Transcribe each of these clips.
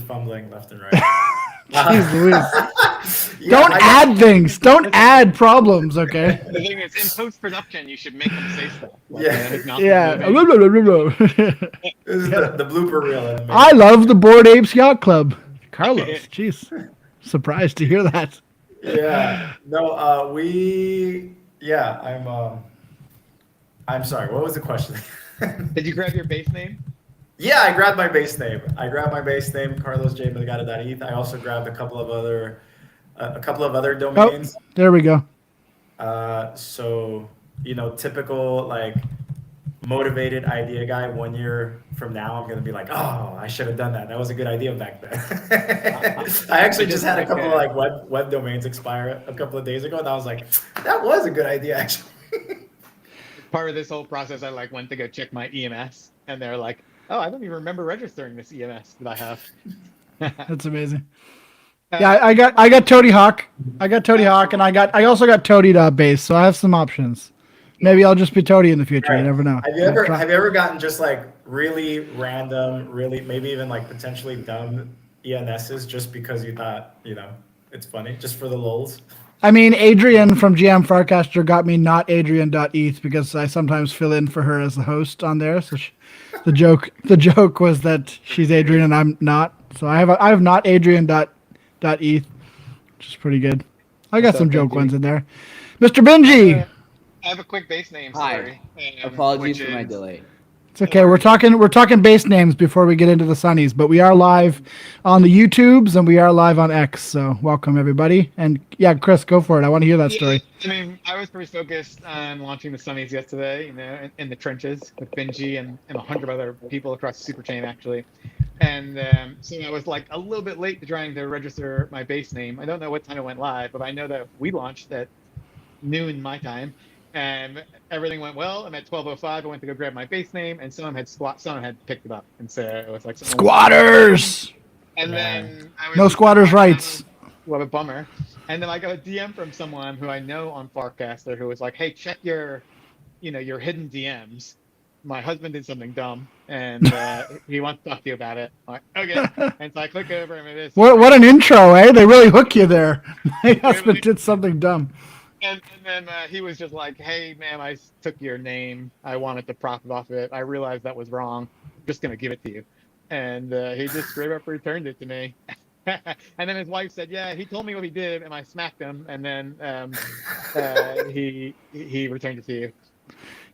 just fumbling left and right. Jeez Louise. Don't add things. Don't add problems, okay? The thing is, in post-production, you should make them say stuff. Like, Yeah. This is the blooper reel. I love the Bored Apes Yacht Club. Carlos, jeez. Surprised to hear that. Yeah. No, I'm sorry, what was the question? Did you grab your base name? Yeah, I grabbed my base name. Carlos J. Melgado.eth. I also grabbed a couple of other domains. Oh, there we go. So, typical like motivated idea guy. 1 year from now, I'm gonna be like, oh, I should have done that. That was a good idea back then. I actually just had a couple of like web domains expire a couple of days ago, and I was like, that was a good idea actually. Part of this whole process, I went to go check my EMS, and they're like, oh, I don't even remember registering this EMS that I have. That's amazing. Yeah, I got Toady Hawk. I also got Toady.base, so I have some options. Maybe I'll just be Toady in the future. Right. You never know. Have you ever gotten just like really random, really maybe even like potentially dumb ENSs just because you thought, it's funny, just for the lulz? I mean, Adrian from GM Farcaster got me not Adrian.eth because I sometimes fill in for her as the host on there. So the joke was that she's Adrian and I'm not. So I have not Adrian.eth, which is pretty good. I got some joke ones in there. Mr. Binji. I have a quick base name story. Apologies for my delay. It's okay. We're talking base names before we get into the Sunnies, but we are live on the YouTubes and we are live on X. So welcome everybody. And yeah, Chris, go for it. I want to hear that story. I mean, I was pretty focused on launching the Sunnies yesterday, in the trenches with Binji and 100 other people across the Superchain actually. And so I was like a little bit late to trying to register my base name. I don't know what time it went live, but I know that we launched at noon my time. And everything went well. And at 12:05, I went to go grab my base name, and someone had picked it up, and so it was like squatters. And then I was no squatters' rights. What a bummer. And then I got a DM from someone who I know on Farcaster who was like, "Hey, check your hidden DMs. My husband did something dumb, and he wants to talk to you about it." I'm like, okay. And so I click over, and it is. What an intro, eh? They really hook you there. My husband did something dumb. And then he was just like, "Hey, ma'am, I took your name. I wanted to profit off of it. I realized that was wrong. I'm just going to give it to you." And he just straight up returned it to me. And then his wife said, "Yeah, he told me what he did, and I smacked him." And then he returned it to you.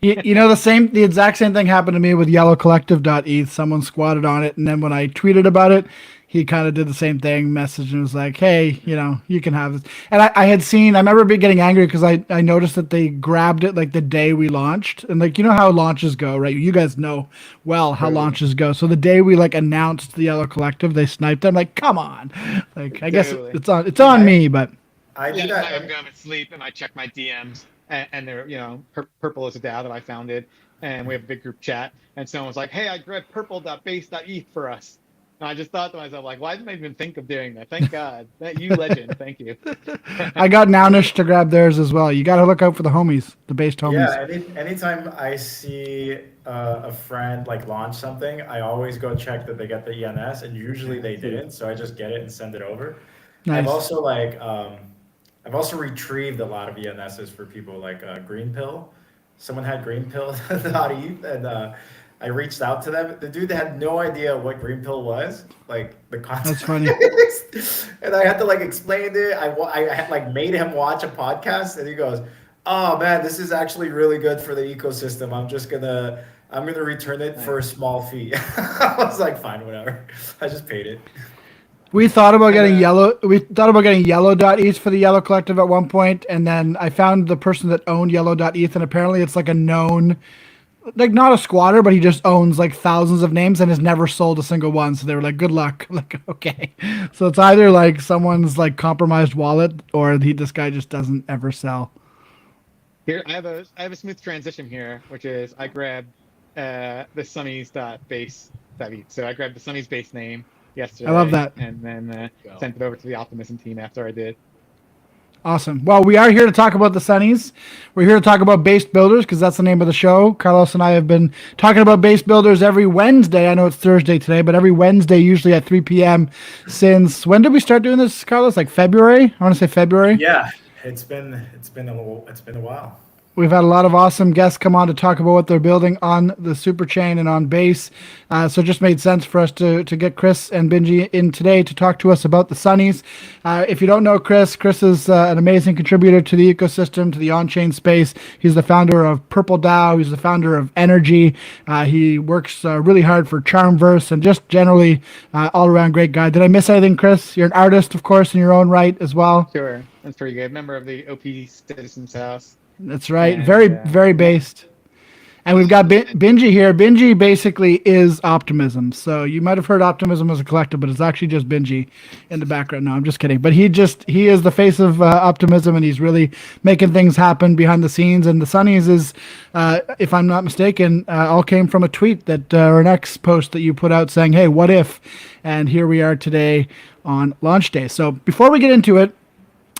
The exact same thing happened to me with yellowcollective.eth. Someone squatted on it, and then when I tweeted about it, he kind of did the same thing, messaged and was like, "Hey, you can have this." And I remember getting angry because I noticed that they grabbed it like the day we launched. And like, how launches go, right? You guys know well how launches go. So the day we like announced the Yellow Collective, they sniped them. Like, come on. Like, I guess it's on me, but. I'm going to sleep and I check my DMs and they're, Purple is a DAO that I founded and we have a big group chat. And someone was like, "Hey, I grabbed purple.base.eth for us." And I just thought to myself, like, why didn't I even think of doing that? Thank God. You legend. Thank you. I got Nownish to grab theirs as well. You got to look out for the homies, the based homies. Yeah, anytime I see a friend like launch something, I always go check that they get the ENS, and usually they didn't, so I just get it and send it over. Nice. I've also retrieved a lot of ENSs for people like Green Pill. Someone had Green Pill.eth, and I reached out to them. The dude had no idea what Green Pill was, like the concept. That's funny. And I had to like explain it. I had like made him watch a podcast, and he goes, "Oh man, this is actually really good for the ecosystem. I'm gonna return it for a small fee." I was like, "Fine, whatever." I just paid it. We thought about getting yellow.eth for the Yellow Collective at one point, and then I found the person that owned yellow.eth, and apparently it's like a known, like not a squatter, but he just owns like thousands of names and has never sold a single one. So they were like, "Good luck." I'm like, okay. So it's either like someone's like compromised wallet or this guy just doesn't ever sell. Here, I have a smooth transition here, which is I grabbed the Sunnies.base. So I grabbed the Sunnies base name yesterday. I love that. And then sent it over to the Optimism team after I did. Awesome. Well, we are here to talk about the Sunnies. We're here to talk about base builders because that's the name of the show. Carlos and I have been talking about base builders every Wednesday. I know it's Thursday today, but every Wednesday, usually at 3 p.m. since when did we start doing this, Carlos? Like February? I want to say February. Yeah, it's been a while. We've had a lot of awesome guests come on to talk about what they're building on the Superchain and on base. So it just made sense for us to get Chris and Binji in today to talk to us about the Sunnies. If you don't know Chris is an amazing contributor to the ecosystem, to the on-chain space. He's the founder of Purple DAO. He's the founder of Energy. He works really hard for Charmverse and just generally all-around great guy. Did I miss anything, Chris? You're an artist, of course, in your own right as well. Sure, that's pretty good. Member of the OP Citizens House. That's right. And, very based. And we've got Binji here. Binji basically is optimism. So you might have heard optimism as a collective, but it's actually just Binji in the background. No, I'm just kidding. But he is the face of optimism, and he's really making things happen behind the scenes. And the Sunnies is, if I'm not mistaken, all came from a tweet that or an X post that you put out saying, "Hey, what if?" And here we are today on launch day. So before we get into it,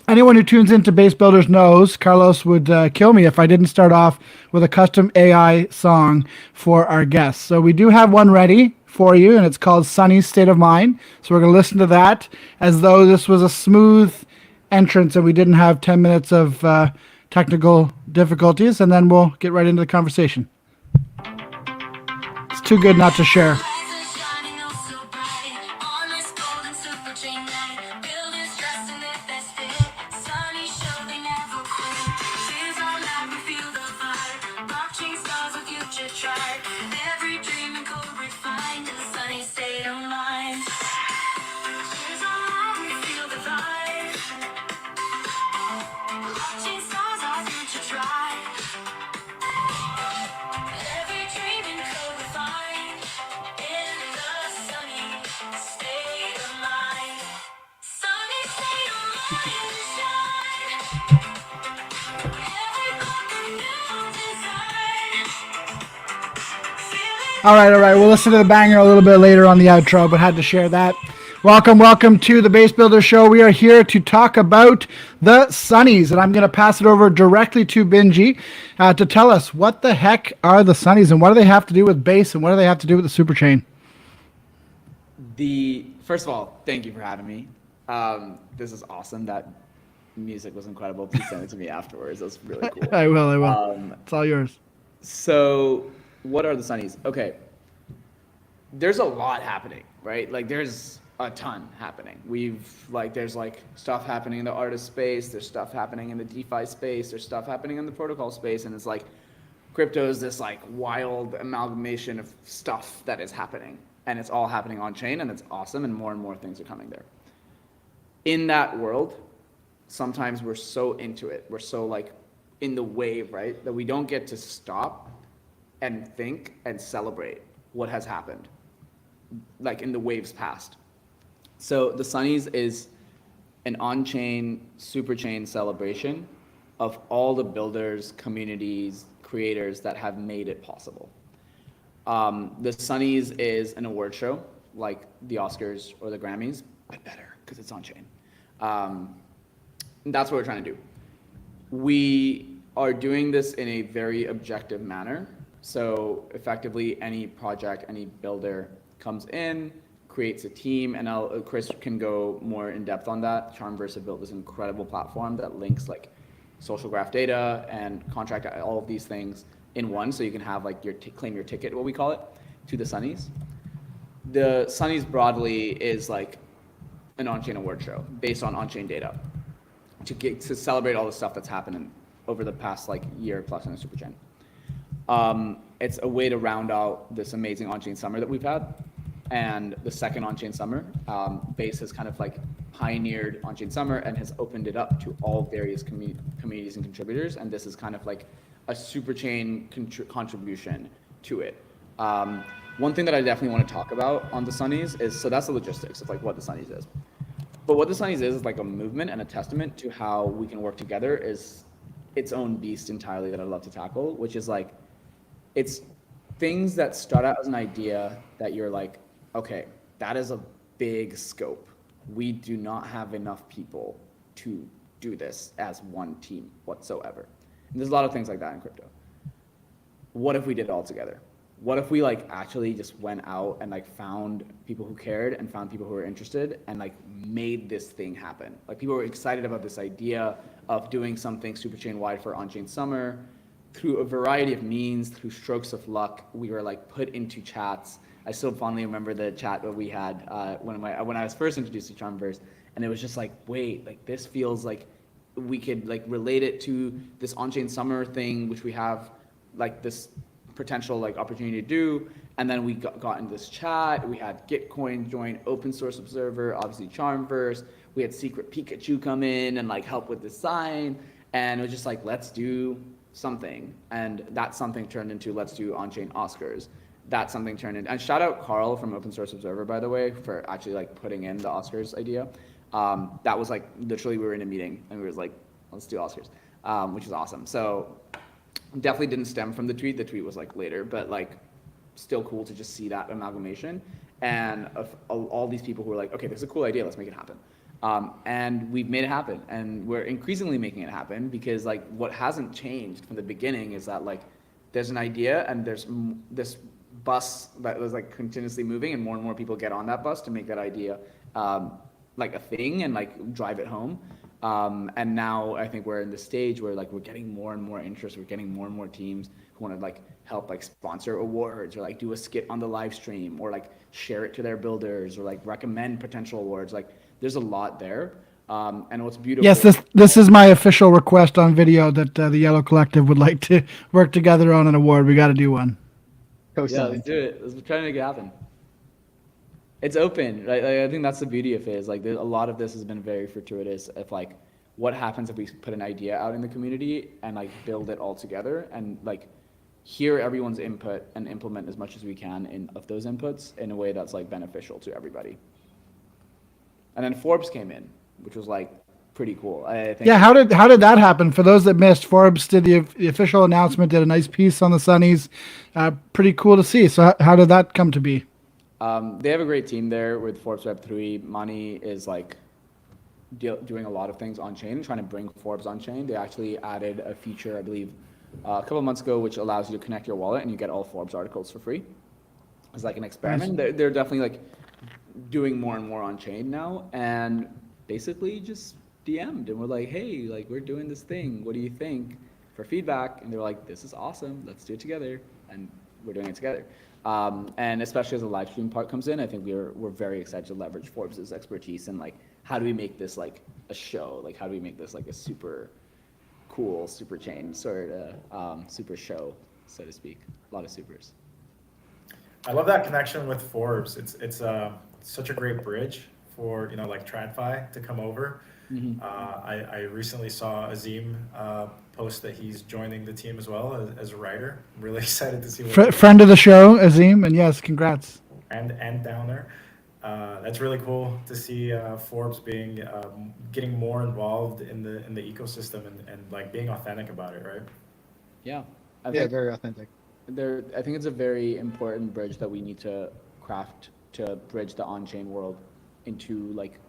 anyone who tunes into Base Builders knows Carlos would kill me if I didn't start off with a custom AI song for our guests. So we do have one ready for you, and it's called Sunny's State of Mind. So we're going to listen to that as though this was a smooth entrance and we didn't have 10 minutes of technical difficulties, and then we'll get right into the conversation. It's too good not to share. All right. We'll listen to the banger a little bit later on the outro, but had to share that. Welcome to the Base Builder Show. We are here to talk about the Sunnies, and I'm going to pass it over directly to Binji to tell us what the heck are the Sunnies and what do they have to do with base and what do they have to do with the Superchain? First of all, thank you for having me. This is awesome. That music was incredible. Please send it to me afterwards. That's really cool. I will. It's all yours. So what are the Sunnies? Okay. There's a lot happening, right? Like there's a ton happening. There's stuff happening in the artist space. There's stuff happening in the DeFi space. There's stuff happening in the protocol space. And it's like crypto is this wild amalgamation of stuff that is happening. And it's all happening on chain, and it's awesome. And more things are coming there. In that world, sometimes we're so into it. We're so in the wave, right? That we don't get to stop and think and celebrate what has happened, in the waves past. So the Sunnies is an on-chain Superchain celebration of all the builders, communities, creators that have made it possible. The Sunnies is an award show like the Oscars or the Grammys, but better because it's on-chain. That's what we're trying to do. We are doing this in a very objective manner. So effectively, any project, any builder comes in, creates a team, and Chris can go more in depth on that. Charmverse have built this incredible platform that links social graph data and contract, all of these things in one, so you can have claim your ticket, what we call it, to the Sunnies. The Sunnies broadly is an on-chain award show based on on-chain data to celebrate all the stuff that's happened over the past year plus in the Superchain. It's a way to round out this amazing on-chain summer that we've had. And the second on-chain summer, Base has kind of pioneered on-chain summer and has opened it up to all various communities and contributors. And this is kind of a Superchain contribution to it. One thing that I definitely want to talk about on the Sunnies is, so that's the logistics of what the Sunnies is. But what the Sunnies is a movement and a testament to how we can work together is its own beast entirely that I'd love to tackle, which is it's things that start out as an idea that you're okay, that is a big scope. We do not have enough people to do this as one team whatsoever. And there's a lot of things like that in crypto. What if we did it all together? What if we like actually just went out and like found people who cared and found people who were interested and like made this thing happen? Like people were excited about this idea of doing something Superchain wide for On-Chain Summer. Through a variety of means, through strokes of luck, we were like put into chats. I still fondly remember the chat that we had when I was first introduced to Charmverse, and it was just like, wait, like this feels like we could like relate it to this On-Chain Summer thing, which we have like this potential like opportunity to do. And then we got into this chat. We had Gitcoin join Open Source Observer, obviously Charmverse. We had Secret Pikachu come in and like help with the sign, and it was just like, let's do something. And that something turned into let's do On-Chain Oscars. That something turned into, and shout out Carl from Open Source Observer, by the way, for actually like putting in the Oscars idea. That was like literally we were in a meeting and we were like, let's do Oscars, which is awesome. So definitely didn't stem from the tweet. The tweet was like later, but like still cool to just see that amalgamation and of all these people who were like, okay, this is a cool idea, let's make it happen. And we've made it happen, and we're increasingly making it happen because like what hasn't changed from the beginning is that like there's an idea and there's this bus that was like continuously moving, and more people get on that bus to make that idea like a thing and like drive it home. And now I think we're in the stage where like we're getting more and more interest. We're getting more and more teams who want to like help like sponsor awards or like do a skit on the live stream or like share it to their builders or like recommend potential awards. Like there's a lot there. And what's beautiful. Yes, this is my official request on video that the Yellow Collective would like to work together on an award. We got to do one. Yeah, let's do it. Let's try to make it happen. It's open, right? Like, I think that's the beauty of it. Is like a lot of this has been very fortuitous. Of like, what happens if we put an idea out in the community and like build it all together and like hear everyone's input and implement as much as we can of those inputs in a way that's like beneficial to everybody. And then Forbes came in, which was like pretty cool. I think. Yeah, how did that happen? For those that missed, Forbes did the official announcement, did a nice piece on the Sunnies. Pretty cool to see. So how did that come to be? They have a great team there with Forbes Web3. Mani is like doing a lot of things on chain, trying to bring Forbes on chain. They actually added a feature, I believe, a couple of months ago, which allows you to connect your wallet and you get all Forbes articles for free. It's like an experiment. Nice. They're definitely like doing more and more on chain now, and basically just DM'd and we're like, hey, like we're doing this thing. What do you think? For feedback, and they're like, this is awesome. Let's do it together, and we're doing it together. And especially as the live stream part comes in, I think we're very excited to leverage Forbes' expertise and like how do we make this like a show? Like how do we make this like a super cool super chain sort of super show, so to speak? A lot of supers. I love that connection with Forbes. It's such a great bridge for like TradFi to come over. Mm-hmm. I recently saw Azim post that he's joining the team as well as a writer. I'm really excited to see what friend of the show, Azim, and yes, congrats. And Downer. That's really cool to see Forbes being getting more involved in the ecosystem and like being authentic about it, right? Yeah. Yeah, very authentic. I think it's a very important bridge that we need to craft to bridge the on-chain world into like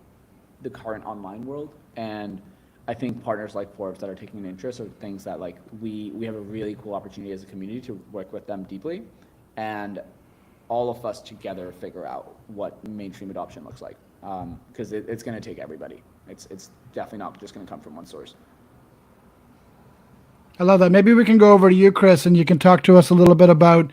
the current online world. And I think partners like Forbes that are taking an interest are things that like we have a really cool opportunity as a community to work with them deeply, and all of us together figure out what mainstream adoption looks like, because it's going to take everybody. It's definitely not just going to come from one source. I love that. Maybe we can go over to you, Chris, and you can talk to us a little bit about,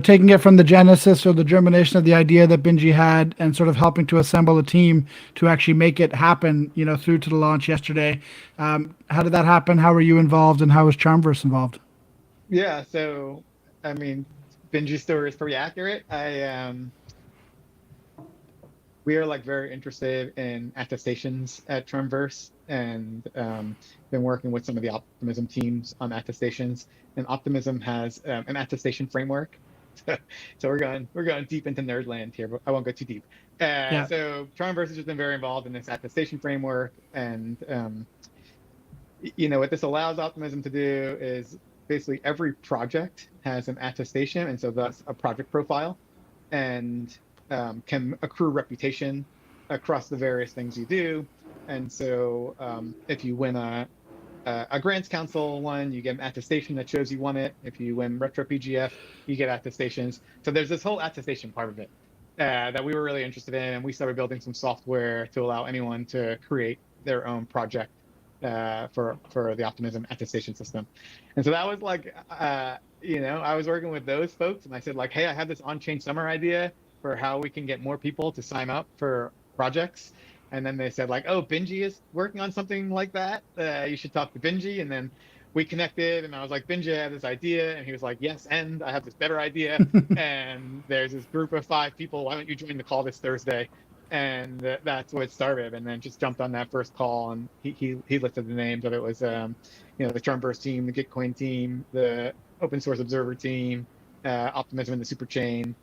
taking it from the genesis or the germination of the idea that Binji had and sort of helping to assemble a team to actually make it happen, through to the launch yesterday. How did that happen? How were you involved, and how was Charmverse involved? Yeah, so, I mean, Binji's story is pretty accurate. We are like very interested in attestations at Charmverse, and been working with some of the Optimism teams on attestations. And Optimism has an attestation framework. So we're going deep into nerd land here, but I won't go too deep. Yeah. So Charmverse has just been very involved in this attestation framework, and what this allows Optimism to do is basically every project has an attestation, and so that's a project profile, and can accrue reputation across the various things you do. And so if you win a grants council one, you get an attestation that shows you won it. If you win retro PGF, you get attestations. So there's this whole attestation part of it that we were really interested in, and we started building some software to allow anyone to create their own project for the Optimism attestation system. And so that was like, I was working with those folks, and I said like, hey, I have this on-chain summer idea for how we can get more people to sign up for projects. And then they said like, oh, Binji is working on something like that. You should talk to Binji. And then we connected, and I was like, Binji, I have this idea. And he was like, yes, and I have this better idea. And there's this group of 5 people. Why don't you join the call this Thursday? And that's what started. And then just jumped on that first call, and he listed the names of it was, the Charmburst team, the Gitcoin team, the Open Source Observer team, Optimism and the Superchain.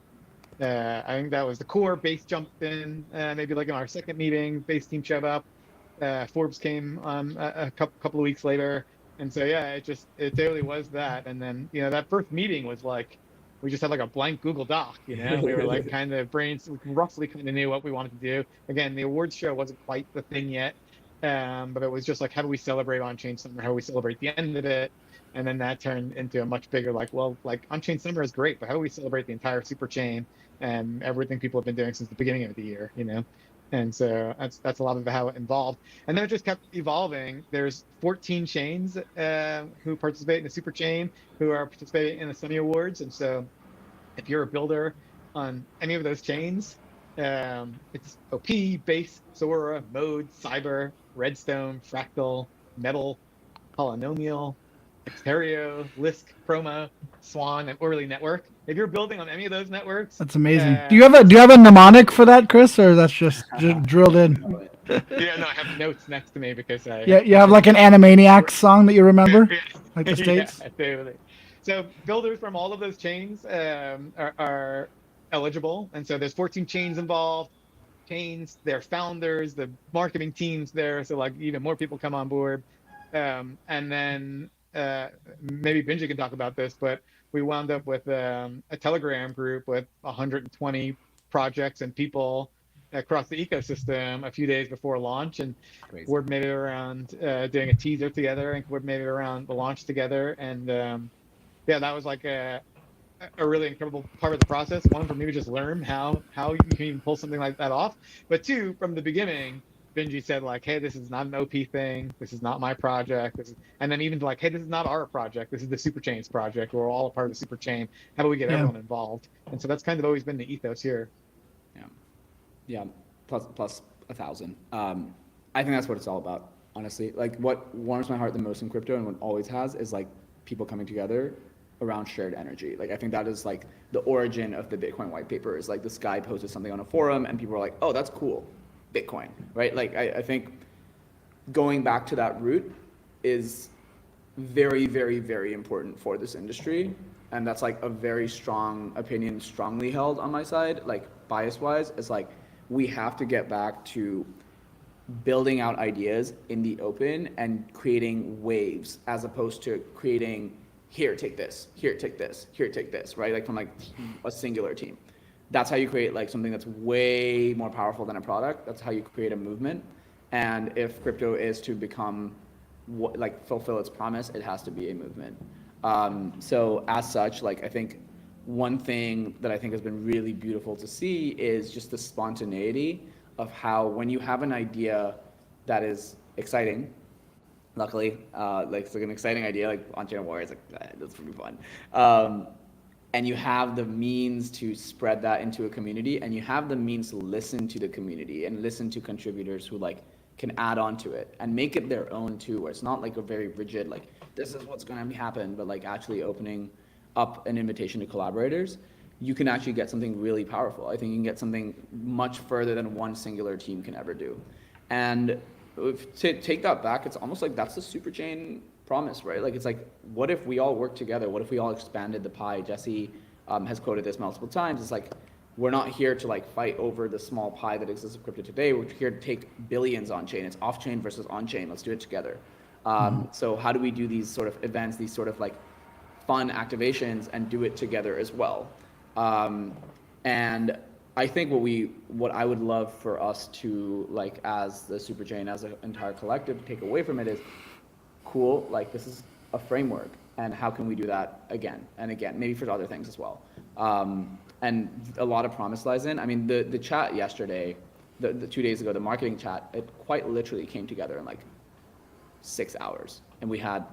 I think that was the core. Base jumped in, maybe like in our second meeting. Base team showed up. Forbes came a couple of weeks later, and so yeah, it totally was that. And then that first meeting was like, we just had like a blank Google Doc. We were like kind of brains, we roughly kind of knew what we wanted to do. Again, the awards show wasn't quite the thing yet, but it was just like, how do we celebrate on-chain summer? How do we celebrate the end of it? And then that turned into a much bigger, like, well, like on-chain summer is great, but how do we celebrate the entire super chain and everything people have been doing since the beginning of the year, And so that's a lot of how it involved. And then it just kept evolving. There's 14 chains who participate in the super chain, who are participating in the Sunny Awards. And so if you're a builder on any of those chains, it's OP, Base, Sora, Mode, Cyber, Redstone, Fractal, Metal, Polynomial, Xperio, Lisk, Chroma, Swan, and Orly Network. If you're building on any of those networks, that's amazing. Do you have a mnemonic for that, Chris, or that's just drilled in? No, I have notes next to me because you have like an Animaniacs song that you remember, like the States. Yeah, totally. So builders from all of those chains are eligible, and so there's 14 chains involved. Chains, their founders, the marketing teams there, so like even more people come on board, and then. Maybe Binji can talk about this, but we wound up with a Telegram group with 120 projects and people across the ecosystem a few days before launch, and coordinated around doing a teaser together and coordinated around the launch together. And that was like a really incredible part of the process. One, for me to just learn how you can even pull something like that off, but 2, from the beginning, Binji said like, hey, this is not an OP thing. This is not my project. And then even like, hey, this is not our project. This is the Superchain's project. We're all a part of the Superchain. How do we get everyone involved? And so that's kind of always been the ethos here. Yeah. Plus 1,000. I think that's what it's all about, honestly. Like what warms my heart the most in crypto, and what always has, is like people coming together around shared energy. Like I think that is like the origin of the Bitcoin white paper. Is like this guy posted something on a forum, and people were like, oh, that's cool. Bitcoin, right? Like I think going back to that root is very, very, very important for this industry. And that's like a very strong opinion, strongly held on my side, like bias wise, is like, we have to get back to building out ideas in the open and creating waves, as opposed to creating, here, take this, here, take this, here, take this, right? Like from like a singular team. That's how you create like something that's way more powerful than a product. That's how you create a movement. And if crypto is to become fulfill its promise, it has to be a movement. So as such, like I think one thing that I think has been really beautiful to see is just the spontaneity of how, when you have an idea that is exciting, luckily, like it's like an exciting idea, like on-chain warriors, like that's pretty fun. And you have the means to spread that into a community, and you have the means to listen to the community and listen to contributors who like can add on to it and make it their own too, where it's not like a very rigid, like this is what's going to happen, but like actually opening up an invitation to collaborators, you can actually get something really powerful. I think you can get something much further than one singular team can ever do. And to take that back, it's almost like that's the Superchain promise, right? Like it's like, what if we all work together? What if we all expanded the pie? Jesse has quoted this multiple times. It's like, we're not here to like fight over the small pie that exists in crypto today. We're here to take billions on chain. It's off chain versus on chain. Let's do it together. So how do we do these sort of events, these sort of like fun activations, and do it together as well? And I think what I would love for us to, like, as the Superchain, as an entire collective, take away from it is, cool, like, this is a framework, and how can we do that again and again, maybe for other things as well. And a lot of promise lies in. I mean, the chat yesterday, the 2 days ago, the marketing chat, it quite literally came together in like 6 hours, and we had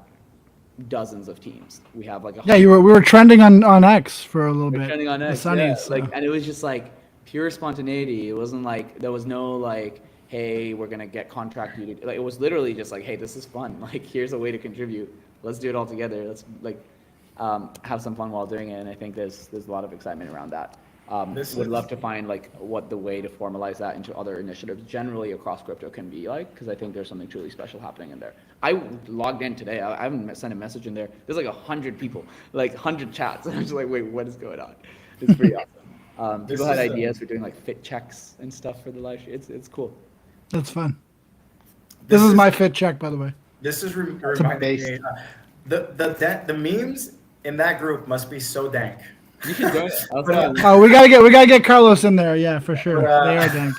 dozens of teams. We have like we were trending on X for a little bit. Trending on X, the Sunnies, yeah. so. Like, and it was just like pure spontaneity. It wasn't like there was no like, hey, we're gonna get contract you to, like, it was literally just like, hey, this is fun. Like, here's a way to contribute. Let's do it all together. Let's like have some fun while doing it. And I think there's a lot of excitement around that. Would love to find like what the way to formalize that into other initiatives generally across crypto can be like, because I think there's something truly special happening in there. I logged in today. I haven't sent a message in there. There's like 100 people, like 100 chats. I'm just like, wait, what is going on? It's pretty awesome. People had ideas for doing like fit checks and stuff for the live stream. It's cool. That's fun. This is my fit check, by the way. This is reminding me. The memes in that group must be so dank. You should join it. Oh, we gotta get Carlos in there. Yeah, for sure. They are dank.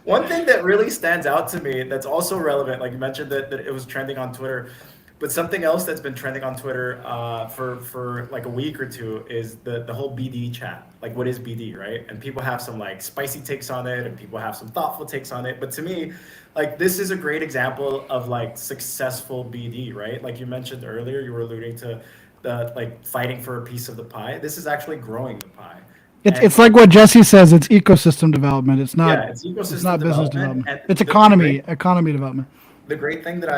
One thing that really stands out to me that's also relevant, like you mentioned that it was trending on Twitter, but something else that's been trending on Twitter for like a week or two is the whole BD chat. Like, what is BD, right? And people have some like spicy takes on it, and people have some thoughtful takes on it. But to me, like, this is a great example of like successful BD, right? Like you mentioned earlier, you were alluding to the like fighting for a piece of the pie. This is actually growing the pie. It's like what Jesse says. It's ecosystem development. It's not. Yeah, it's ecosystem it's not business development. development. It's economy development. The great thing that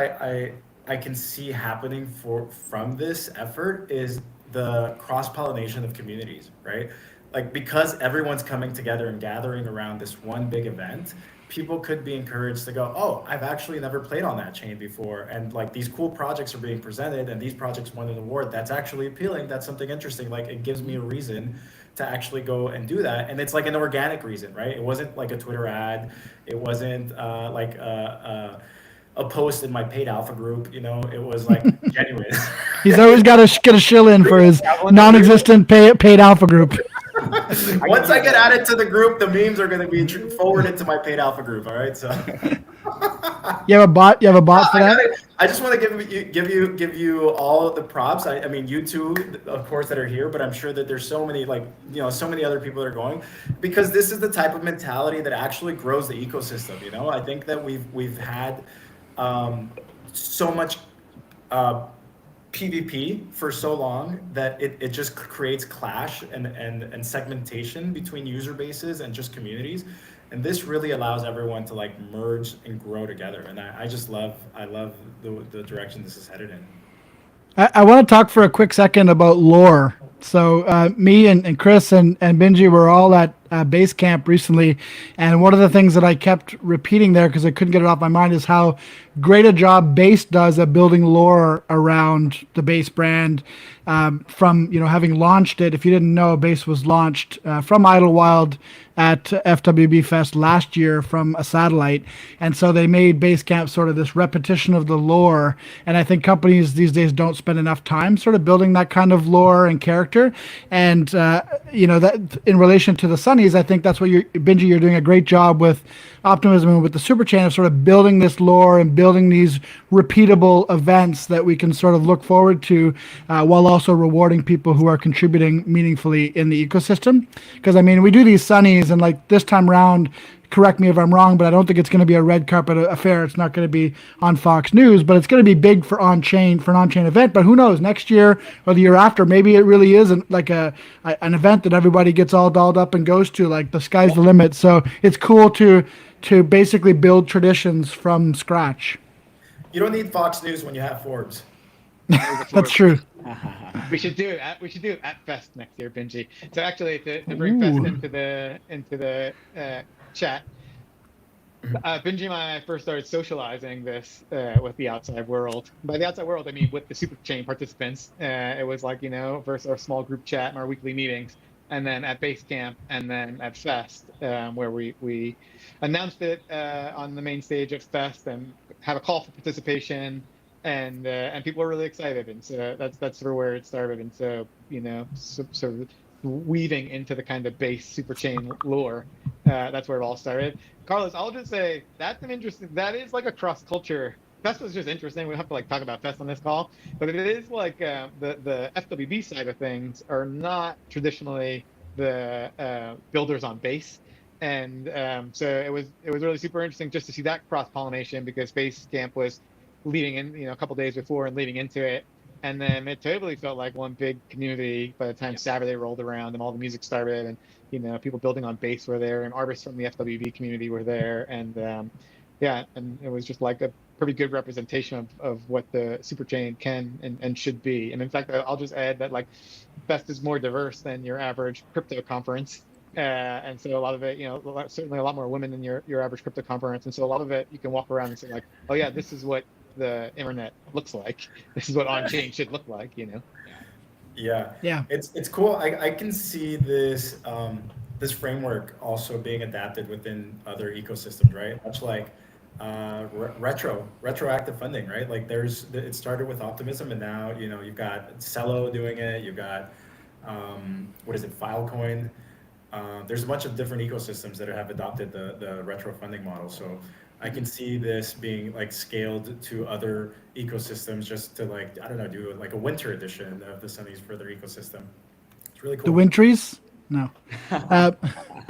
I can see happening from this effort is the cross-pollination of communities, right? Like, because everyone's coming together and gathering around this one big event, people could be encouraged to go, oh, I've actually never played on that chain before. And like, these cool projects are being presented and these projects won an award. That's actually appealing. That's something interesting. Like, it gives me a reason to actually go and do that. And it's like an organic reason, right? It wasn't like a Twitter ad. It wasn't like a post in my paid alpha group, it was like genuine. He's always got to get a shill in for his non-existent paid alpha group. Once I get added to the group, the memes are going to be forwarded to my paid alpha group. All right, so. You have a bot. You have a bot for that. I just want to give you all the props. I mean, you two, of course, that are here, but I'm sure that there's so many so many other people that are going, because this is the type of mentality that actually grows the ecosystem. I think that we've had so much PvP for so long that it just creates clash and segmentation between user bases and just communities. And this really allows everyone to like merge and grow together. And I love the direction this is headed in. I want to talk for a quick second about lore. So me and Chris and Binji were all at base camp recently, and one of the things that I kept repeating there because I couldn't get it off my mind is how great a job Base does at building lore around the Base brand. From having launched it, if you didn't know, Base was launched from Idlewild at FWB Fest last year from a satellite, and so they made Basecamp sort of this repetition of the lore. And I think companies these days don't spend enough time sort of building that kind of lore and character. And that in relation to the Sunnies, I think that's what Binji, you're doing a great job with Optimism and with the Superchain of sort of building this lore and building these repeatable events that we can sort of look forward to, while also rewarding people who are contributing meaningfully in the ecosystem. Because I mean, we do these Sunnies, and like this time round, correct me if I'm wrong, but I don't think it's going to be a red carpet affair. It's not going to be on Fox News, but it's going to be big for an on-chain event. But who knows, next year or the year after, maybe it really is like an event that everybody gets all dolled up and goes to. Like, the sky's the limit. So it's cool to basically build traditions from scratch. You don't need Fox News when you have Forbes. That's true. We should do it at Fest next year, Binji. So actually, to bring Fest into the chat, Binji and I first started socializing this with the outside world. By the outside world, I mean with the Superchain participants. It was like, versus our small group chat and our weekly meetings, and then at Basecamp, and then at Fest, where we announced it on the main stage of Fest and had a call for participation. And people are really excited, and so that's sort of where it started. And so weaving into the kind of base Superchain lore. That's where it all started. Carlos, I'll just say that's an interesting. That is like a cross culture. Fest was just interesting. We don't have to like talk about Fest on this call, but it is like the FWB side of things are not traditionally the builders on base. And so it was really super interesting just to see that cross pollination because Base Camp was leading in, a couple days before and leading into it, and then it totally felt like one big community by the time Saturday rolled around and all the music started, and people building on Base were there, and artists from the FWB community were there, and yeah, and it was just like a pretty good representation of what the Superchain can and should be. And in fact, I'll just add that like Fest is more diverse than your average crypto conference. And so a lot of it, certainly a lot more women than your average crypto conference. And so a lot of it, you can walk around and say like, oh yeah, this is what the internet looks like. This is what on-chain should look like, Yeah. Yeah. It's cool. I can see this this framework also being adapted within other ecosystems, right? Much like retroactive funding, right? Like it started with Optimism, and now you've got Cello doing it. You've got what is it, Filecoin. There's a bunch of different ecosystems that have adopted the retro funding model. So I can see this being like scaled to other ecosystems just to like, I don't know, do like a winter edition of the Sunnies for their ecosystem. It's really cool. The Wintries? No. The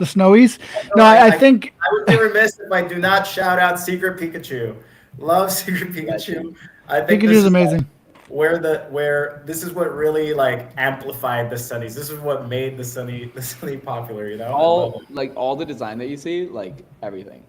Snowies? No, I think... I would be remiss if I do not shout out Secret Pikachu. Love Secret Pikachu. I think Pikachu is amazing. Where this is what really like amplified the Sunnies. This is what made the Sunny popular, all the design that you see, like everything.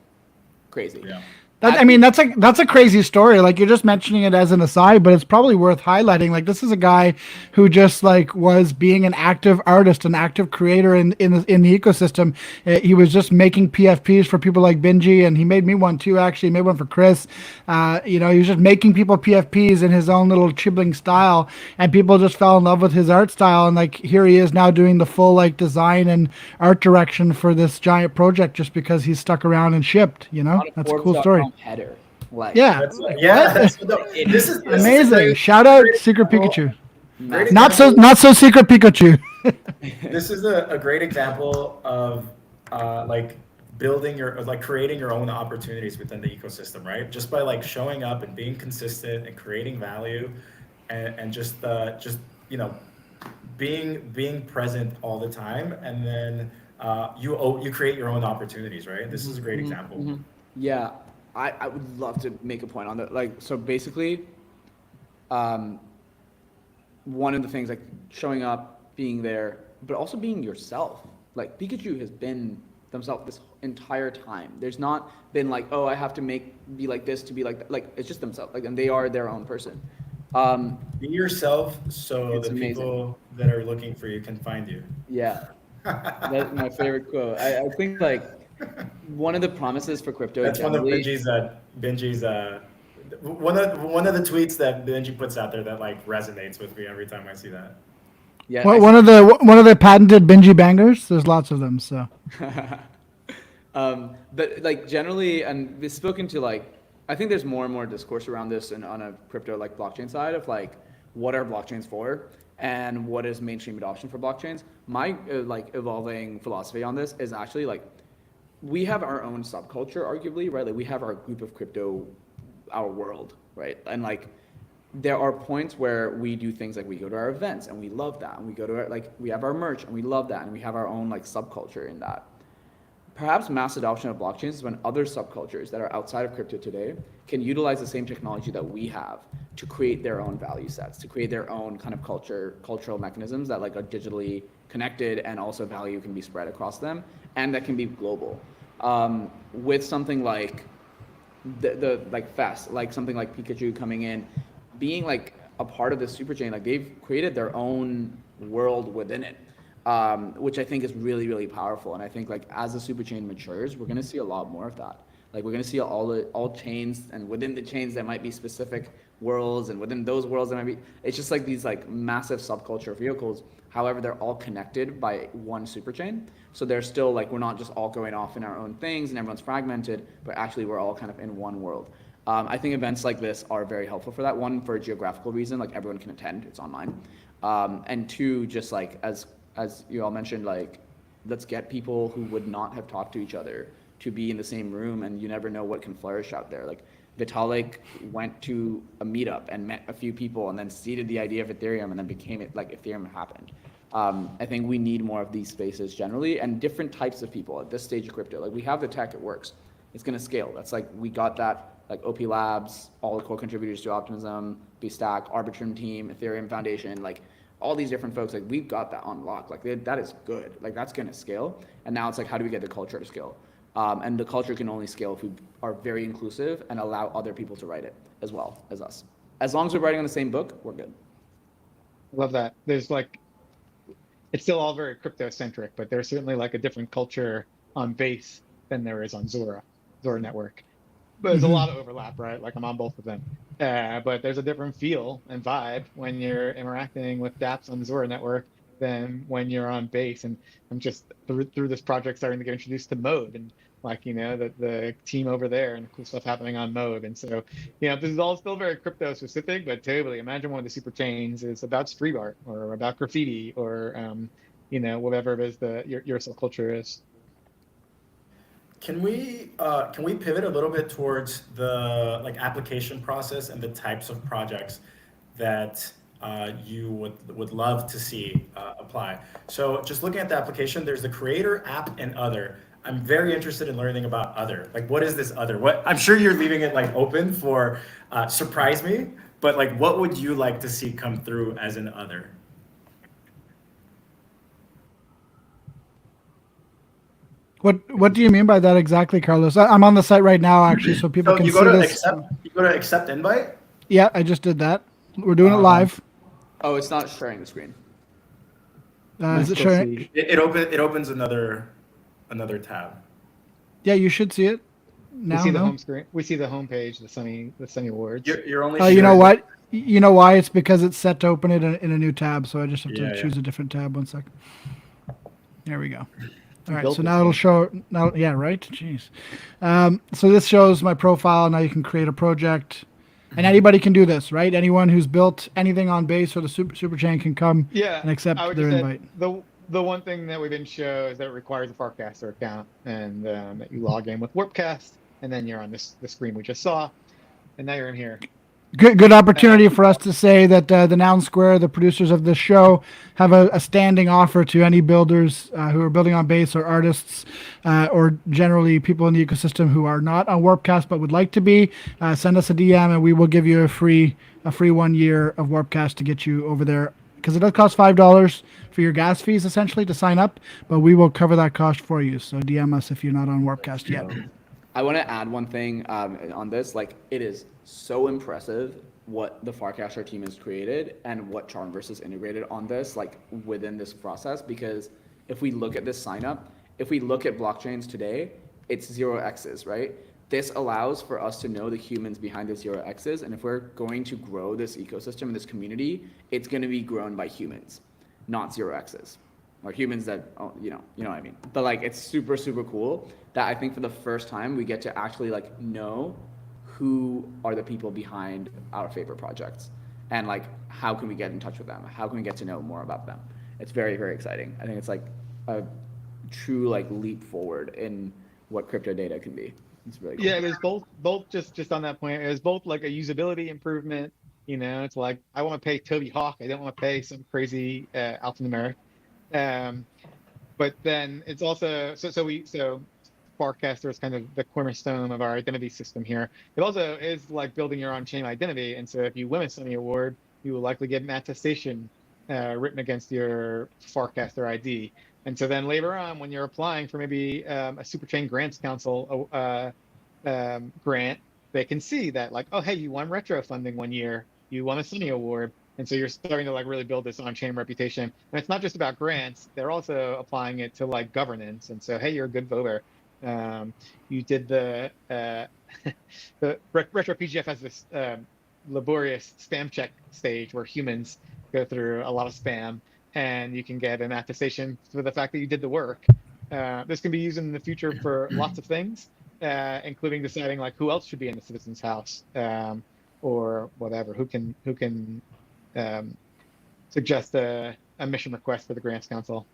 Crazy. Yeah. That's a crazy story. Like you're just mentioning it as an aside, but it's probably worth highlighting. Like this is a guy who just like was being an active artist, an active creator in the ecosystem. He was just making PFPs for people like Binji, and he made me one too. Actually, he made one for Chris. He was just making people PFPs in his own little chibbling style, and people just fell in love with his art style. And like here he is now doing the full like design and art direction for this giant project just because he's stuck around and shipped. That's a cool story. Header. This is amazing. Shout out Secret Pikachu. Not so Secret Pikachu. This is a great example of like creating your own opportunities within the ecosystem, right? Just by like showing up and being consistent and creating value, and just being present all the time, and then you create your own opportunities, right? This is a great example. Mm-hmm. Yeah. I would love to make a point on that. Like, so basically, one of the things, like showing up, being there, but also being yourself. Like Pikachu has been themselves this entire time. There's not been like, oh, I have to be like this to be like that. Like it's just themselves. Like, and they are their own person. Be yourself, so the amazing. People that are looking for you can find you. Yeah, that's my favorite quote. I think like. One of the promises for crypto. That's one of Binji's one of the tweets that Binji puts out there that like resonates with me every time I see that. Yeah. One of the patented Binji bangers. There's lots of them. So. But like generally, and we've spoken to like, I think there's more and more discourse around this and on a crypto like blockchain side of like, what are blockchains for? And what is mainstream adoption for blockchains? My like evolving philosophy on this is actually like, we have our own subculture, arguably, right? Like we have our group of crypto, our world, right? And like, there are points where we do things like we go to our events and we love that, and we go to our, like we have our merch and we love that, and we have our own like subculture in that. Perhaps mass adoption of blockchains is when other subcultures that are outside of crypto today can utilize the same technology that we have to create their own value sets, to create their own kind of cultural mechanisms that like are digitally connected, and also value can be spread across them, and that can be global. With something like the like Fest, like something like Pikachu coming in, being like a part of this Superchain, like they've created their own world within it, which I think is really, really powerful. And I think like as the Superchain matures, we're going to see a lot more of that. Like we're going to see all chains, and within the chains there might be specific worlds, and within those worlds there might be, it's just like these like massive subculture vehicles. However, they're all connected by one superchain. So they're still like, we're not just all going off in our own things and everyone's fragmented, but actually we're all kind of in one world. I think events like this are very helpful for that. One, for a geographical reason, like everyone can attend, it's online. And two, just like as as you all mentioned, like, let's get people who would not have talked to each other to be in the same room, and you never know what can flourish out there. Like, Vitalik went to a meetup and met a few people and then seeded the idea of Ethereum, and then became it, like, Ethereum happened. I think we need more of these spaces generally, and different types of people at this stage of crypto. Like, we have the tech, it works. It's going to scale. That's like, we got that, like OP Labs, all the core contributors to Optimism, BStack, Arbitrum team, Ethereum Foundation, like all these different folks, like we've got that on lock. Like that is good. Like that's going to scale. And now it's like, how do we get the culture to scale? And the culture can only scale if we are very inclusive and allow other people to write it as well as us. As long as we're writing on the same book, we're good. Love that. There's like, it's still all very crypto centric, but there's certainly like a different culture on Base than there is on Zora Network. But there's a lot of overlap, right? Like I'm on both of them. But there's a different feel and vibe when you're interacting with dApps on the Zora Network than when you're on Base. And I'm just through this project starting to get introduced to Mode and like, the team over there and the cool stuff happening on Mode. And so, this is all still very crypto specific, but totally imagine one of the super chains is about street art or about graffiti or, whatever it is your subculture is. Can we pivot a little bit towards the like application process and the types of projects that you would love to see apply? So just looking at the application, there's the creator, app, and other. I'm very interested in learning about other. Like, what is this other? What I'm sure you're leaving it like open for surprise me, but like, what would you like to see come through as an other? What do you mean by that exactly, Carlos? I'm on the site right now, actually, so people So can you see go to this. you go to accept invite. Yeah, I just did that. We're doing it live. Oh, it's not sharing the screen. Is it showing? It opens another tab. Yeah, you should see it now. We see the home screen. We see the home page, the Sunny Awards. You're only. Oh, you know what? You know why? It's because it's set to open it in a new tab, so I just have to choose a different tab. 1 second. There we go. All right, so now it'll show. Now, yeah, right. Jeez. So this shows my profile. Now you can create a project, and anybody can do this, right? Anyone who's built anything on Base or the Superchain can come and accept their invite. The one thing that we didn't show is that it requires a Farcaster account, and that you log in with Warpcast, and then you're on the screen we just saw, and now you're in here. Good opportunity for us to say that the Noun Square, the producers of this show, have a standing offer to any builders who are building on Base or artists or generally people in the ecosystem who are not on Warpcast but would like to be. Send us a DM and we will give you a free 1 year of Warpcast to get you over there, because it does cost $5 for your gas fees essentially to sign up, but we will cover that cost for you. So DM us if you're not on Warpcast yet. I want to add one thing on this. Like, it is so impressive what the Farcaster team has created and what Charmverse has integrated on this, like within this process. Because if we look at this sign up, if we look at blockchains today, it's 0x's, right? This allows for us to know the humans behind the 0x's. And if we're going to grow this ecosystem and this community, it's going to be grown by humans, not 0x's. Or humans that, you know what I mean. But like, it's super, super cool that I think for the first time we get to actually like know who are the people behind our favorite projects, and like how can we get in touch with them? How can we get to know more about them? It's very, very exciting. I think it's like a true like leap forward in what crypto data can be. It's really cool. Yeah, it is both just on that point. It is both like a usability improvement. It's like I want to pay Toby Hawk. I don't want to pay some crazy alphanumeric. But then it's also so Farcaster is kind of the cornerstone of our identity system here. It also is like building your on-chain identity, and so if you win a Sunny Award, you will likely get an attestation written against your Farcaster ID. And so then later on, when you're applying for maybe a Superchain Grants Council grant, they can see that like, oh hey, you won retro funding 1 year, you won a Sunny Award. And so you're starting to like really build this on-chain reputation. And it's not just about grants; they're also applying it to like governance. And so, hey, you're a good voter. You did the Retro PGF has this laborious spam check stage where humans go through a lot of spam, and you can get an attestation for the fact that you did the work. This can be used in the future for lots of things, including deciding like who else should be in the citizen's house, or whatever. Who can suggest a a mission request for the Grants Council.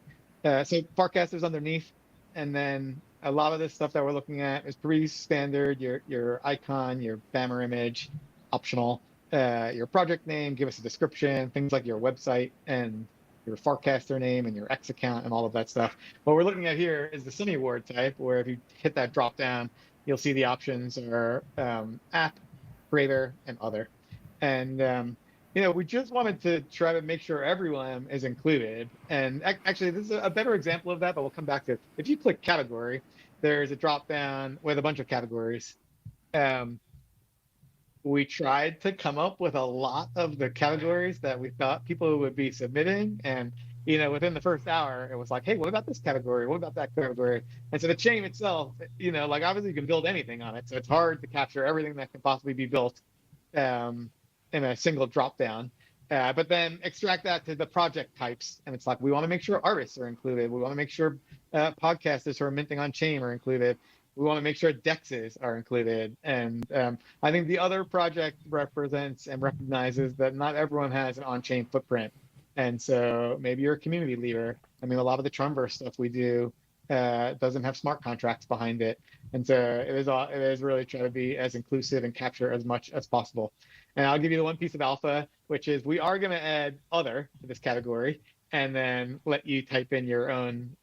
So Farcast is underneath, and then a lot of this stuff that we're looking at is pretty standard. Your icon, your banner image, optional. Your project name, give us a description, things like your website and your Farcaster name and your X account and all of that stuff. What we're looking at here is the Sunny Award type, where if you hit that drop down, you'll see the options are app, creator, and other. And we just wanted to try to make sure everyone is included. And actually, this is a better example of that, but we'll come back to it. If you click category, there's a drop down with a bunch of categories. We tried to come up with a lot of the categories that we thought people would be submitting. And, within the first hour, it was like, hey, what about this category? What about that category? And so the chain itself, obviously you can build anything on it. So it's hard to capture everything that can possibly be built in a single drop down. But then extract that to the project types. And it's like, we want to make sure artists are included. We want to make sure podcasters who are minting on chain are included. We want to make sure dexes are included. And I think the other project represents and recognizes that not everyone has an on-chain footprint. And so maybe you're a community leader. I mean, a lot of the Trumverse stuff we do doesn't have smart contracts behind it. And so it is really trying to be as inclusive and capture as much as possible. And I'll give you the one piece of alpha, which is we are going to add other to this category and then let you type in your own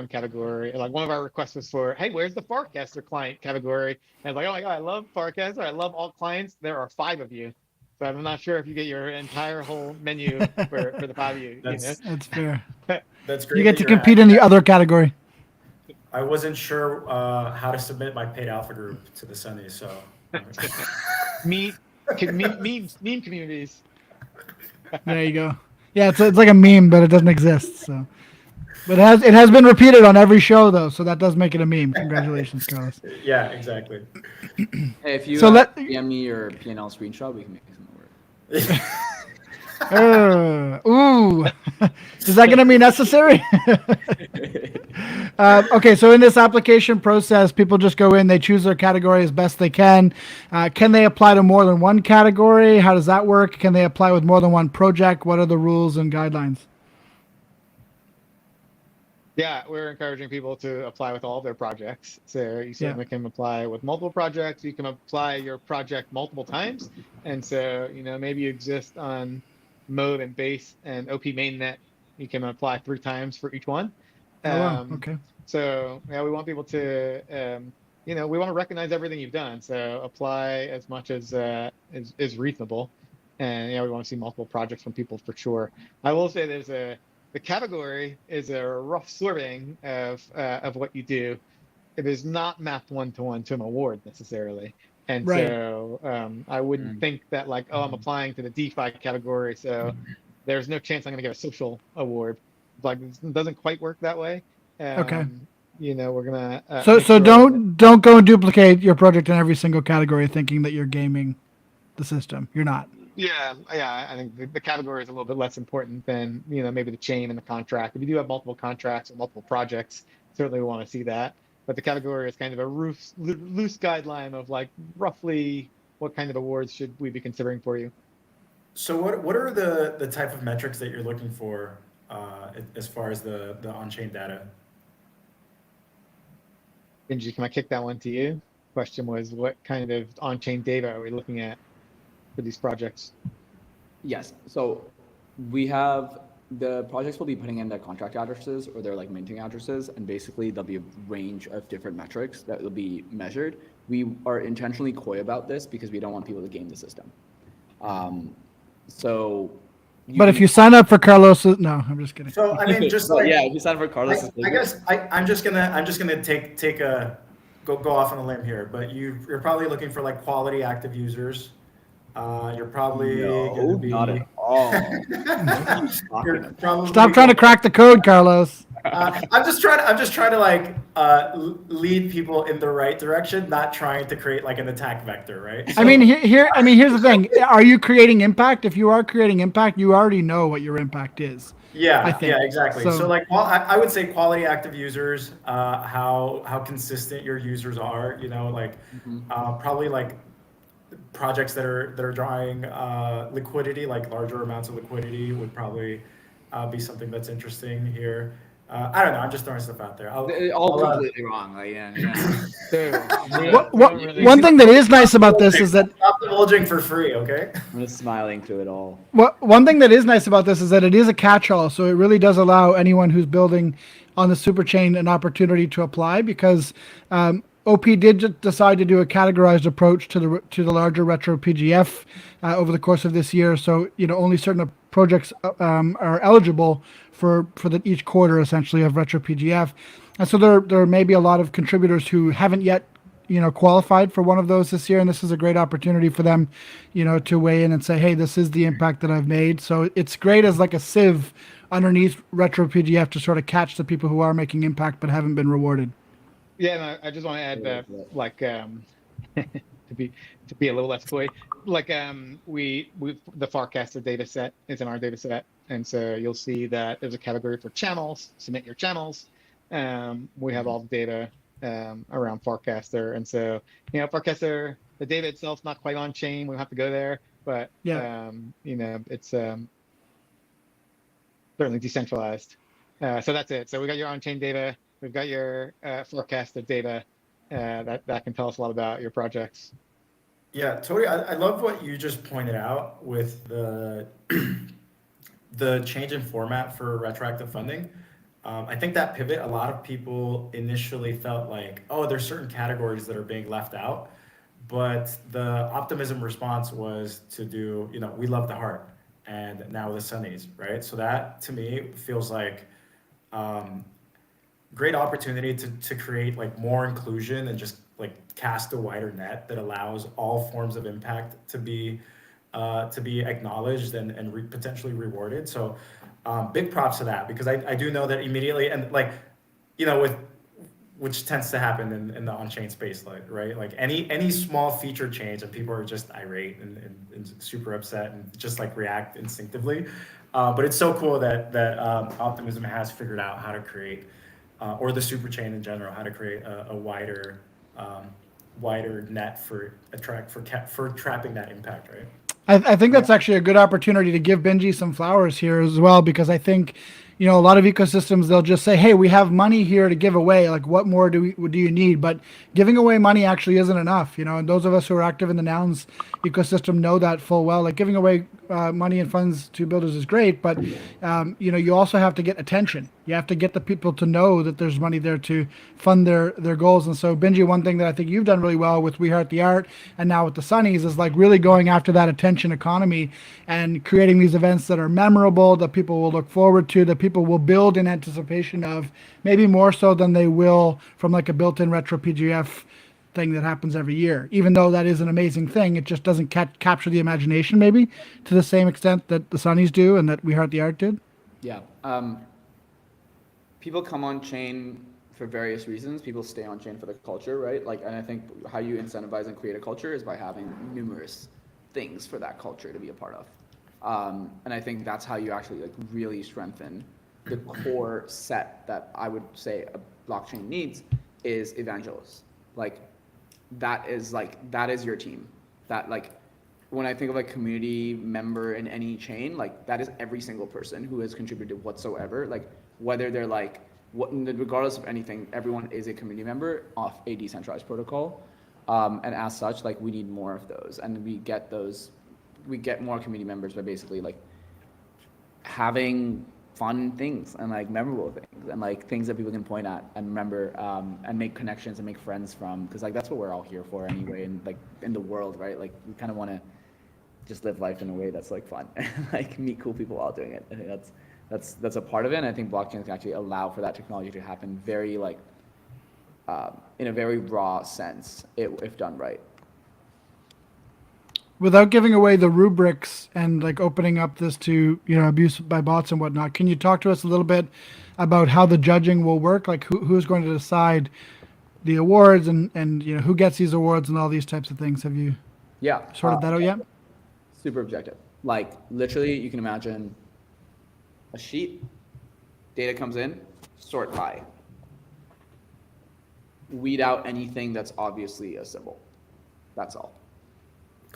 category. Like one of our requests was for, hey, where's the Farcaster client category? And I was like, oh my God, I love Farcaster. I love all clients. There are 5 of you. So I'm not sure if you get your entire whole menu for the 5 of you. That's fair. That's great. You get to compete in the other category. I wasn't sure how to submit my paid alpha group to the Sunny, so. Meme communities. There you go. Yeah, it's like a meme, but it doesn't exist. So, but it has been repeated on every show though, so that does make it a meme. Congratulations, Carlos. Yeah, exactly. Hey, if you DM me your P&L screenshot, we can make something work. Ooh, is that going to be necessary? Okay, so in this application process, people just go in, they choose their category as best they can. Can they apply to more than one category? How does that work? Can they apply with more than one project? What are the rules and guidelines? Yeah, we're encouraging people to apply with all of their projects. So you certainly can apply with multiple projects. You can apply your project multiple times. And so, maybe you exist on Mode and Base and OP mainnet. You can apply 3 times for each one. Okay. So we want people to, we want to recognize everything you've done. So apply as much as is reasonable. And we want to see multiple projects from people for sure. I will say the category is a rough sorting of what you do. It is not mapped one-to-one to an award necessarily. And so I wouldn't think that like, oh, I'm applying to the DeFi category, so there's no chance I'm going to get a social award. Like, it doesn't quite work that way. Okay. We're going to... So don't go and duplicate your project in every single category thinking that you're gaming the system. You're not. Yeah. I think the category is a little bit less important than, maybe the chain and the contract. If you do have multiple contracts or multiple projects, certainly we want to see that. But the category is kind of a loose guideline of like roughly what kind of awards should we be considering for you. So what are the type of metrics that you're looking for as far as the on-chain data? Binji, can I kick that one to you? Question was, what kind of on-chain data are we looking at for these projects? Yes. So we have the projects will be putting in their contract addresses or their like minting addresses, and basically there'll be a range of different metrics that will be measured. We are intentionally coy about this because we don't want people to game the system. If you sign up for Carlos, no, I'm just kidding. So I mean, just like if you sign up for Carlos, I guess I'm just gonna take a go off on a limb here, but you're probably looking for like quality active users. You're probably gonna be not at all. You're probably Stop trying to crack the code, Carlos. I'm just trying to like lead people in the right direction, not trying to create like an attack vector, right? So, here's the thing. Are you creating impact? If you are creating impact, you already know what your impact is. Yeah, exactly. So like, I would say quality active users, how consistent your users are, probably like projects that are drawing liquidity, like larger amounts of liquidity, would probably be something that's interesting here. I don't know. I'm just throwing stuff out there. They're all completely wrong. Like, yeah. One thing that is nice about this is that Stop divulging for free, okay? I'm just smiling through it all. one thing that is nice about this is that it is a catch-all, so it really does allow anyone who's building on the Superchain an opportunity to apply, because OP did decide to do a categorized approach to the larger retro PGF over the course of this year. So only certain projects are eligible for each quarter essentially of retro PGF, and so there may be a lot of contributors who haven't yet qualified for one of those this year, and this is a great opportunity for them to weigh in and say, hey, this is the impact that I've made. So it's great as like a sieve underneath retro PGF to sort of catch the people who are making impact but haven't been rewarded. Yeah, and I just want to add that, like, to be a little less coy, like, we the Farcaster data set is in our data set, and so you'll see that there's a category for channels. Submit your channels. We have all the data around Farcaster, and so Farcaster, the data itself not quite on chain. We'll have to go there, but it's certainly decentralized. So that's it. So we got your on-chain data. We've got your forecasted data that can tell us a lot about your projects. Yeah, Toady, I love what you just pointed out with the the change in format for retroactive funding. I think that pivot, a lot of people initially felt like, oh, there's certain categories that are being left out, but the optimism response was to do, we love the heart, and now the sunnies, right? So that to me feels like great opportunity to create like more inclusion and just like cast a wider net that allows all forms of impact to be acknowledged and potentially rewarded. So big props to that, because I do know that immediately, and like with which tends to happen in the on-chain space, like, right, like any small feature change and people are just irate and super upset and just like react instinctively. But it's so cool that Optimism has figured out how to create, or the Superchain in general, how to create a wider net for trapping that impact, right? I think that's actually a good opportunity to give Binji some flowers here as well, because I think, a lot of ecosystems, they'll just say, hey, we have money here to give away. Like, what more do you need? But giving away money actually isn't enough. And those of us who are active in the Nouns ecosystem know that full well. Like, giving away money and funds to builders is great, but you also have to get attention. You have to get the people to know that there's money there to fund their goals. And so, Binji, one thing that I think you've done really well with We Heart the Art and now with the Sunnies is like really going after that attention economy and creating these events that are memorable, that people will look forward to, that people will build in anticipation of, maybe more so than they will from like a built-in retro PGF thing that happens every year. Even though that is an amazing thing, it just doesn't capture the imagination maybe to the same extent that the Sunnies do and that We Heart the Art did. Yeah. People come on chain for various reasons. People stay on chain for the culture, right? Like, and I think how you incentivize and create a culture is by having numerous things for that culture to be a part of. And I think that's how you actually like really strengthen the core set that I would say a blockchain needs is evangelists. Like that is your team. That like when I think of a community member in any chain, like that is every single person who has contributed whatsoever. Like whether they're like regardless of anything, everyone is a community member of a decentralized protocol. And as such, like we need more of those, and we get more community members by basically like having fun things and like memorable things and like things that people can point at and remember and make connections and make friends from, because like that's what we're all here for anyway, and like in the world, right? Like we kind of want to just live life in a way that's like fun and like meet cool people while doing it. I think that's a part of it, and I think blockchains can actually allow for that technology to happen very like in a very raw sense if done right. Without giving away the rubrics and like opening up this to abuse by bots and whatnot, can you talk to us a little bit about how the judging will work? Like who's going to decide the awards and who gets these awards and all these types of things? Have you sorted that out yet? Super objective. Like literally, you can imagine a sheet. Data comes in, sort by. Weed out anything that's obviously a symbol. That's all.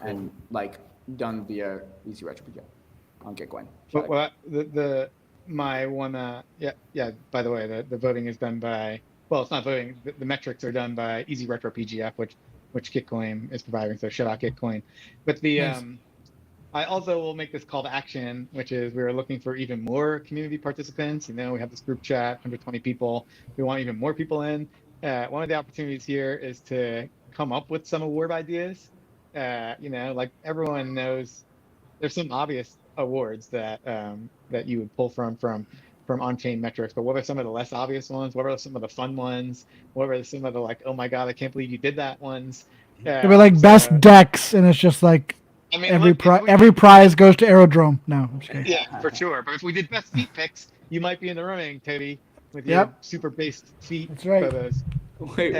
and like done via Easy Retro PGF on Gitcoin. Well, my one, yeah. By the way, the voting is done by. Well, it's not voting. The metrics are done by Easy Retro PGF, which Gitcoin is providing. So shout out Gitcoin. But Nice. I also will make this call to action, which is we are looking for even more community participants. You know, we have this group chat, 120 people. We want even more people in. One of the opportunities here is to come up with some award ideas. You know, like everyone knows, there's some obvious awards that that you would pull from on-chain metrics, but what are some of the less obvious ones? What are some of the fun ones? What are some of the like, oh my god, I can't believe you did that ones? It'd be like best decks, and it's just like I mean, every look, every prize goes to Aerodrome. No, I'm just kidding. yeah, for sure. But if we did best feet picks, you might be in the running, Toady, with your super based feet That's right. photos. Wait,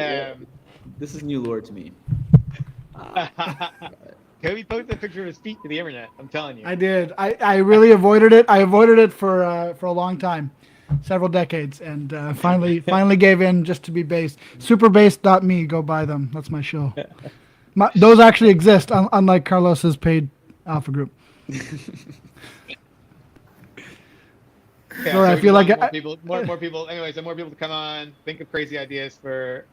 this is new lore to me. Toby posted a picture of his feet to the internet. I'm telling you. I did. I really avoided it. I avoided it for a long time, several decades, and finally gave in just to be based. Superbased.me. Go buy them. That's my show. Those actually exist, unlike Carlos's paid alpha group. Yeah, Sorry, I feel like more people. Anyways, more people to come on. Think of crazy ideas for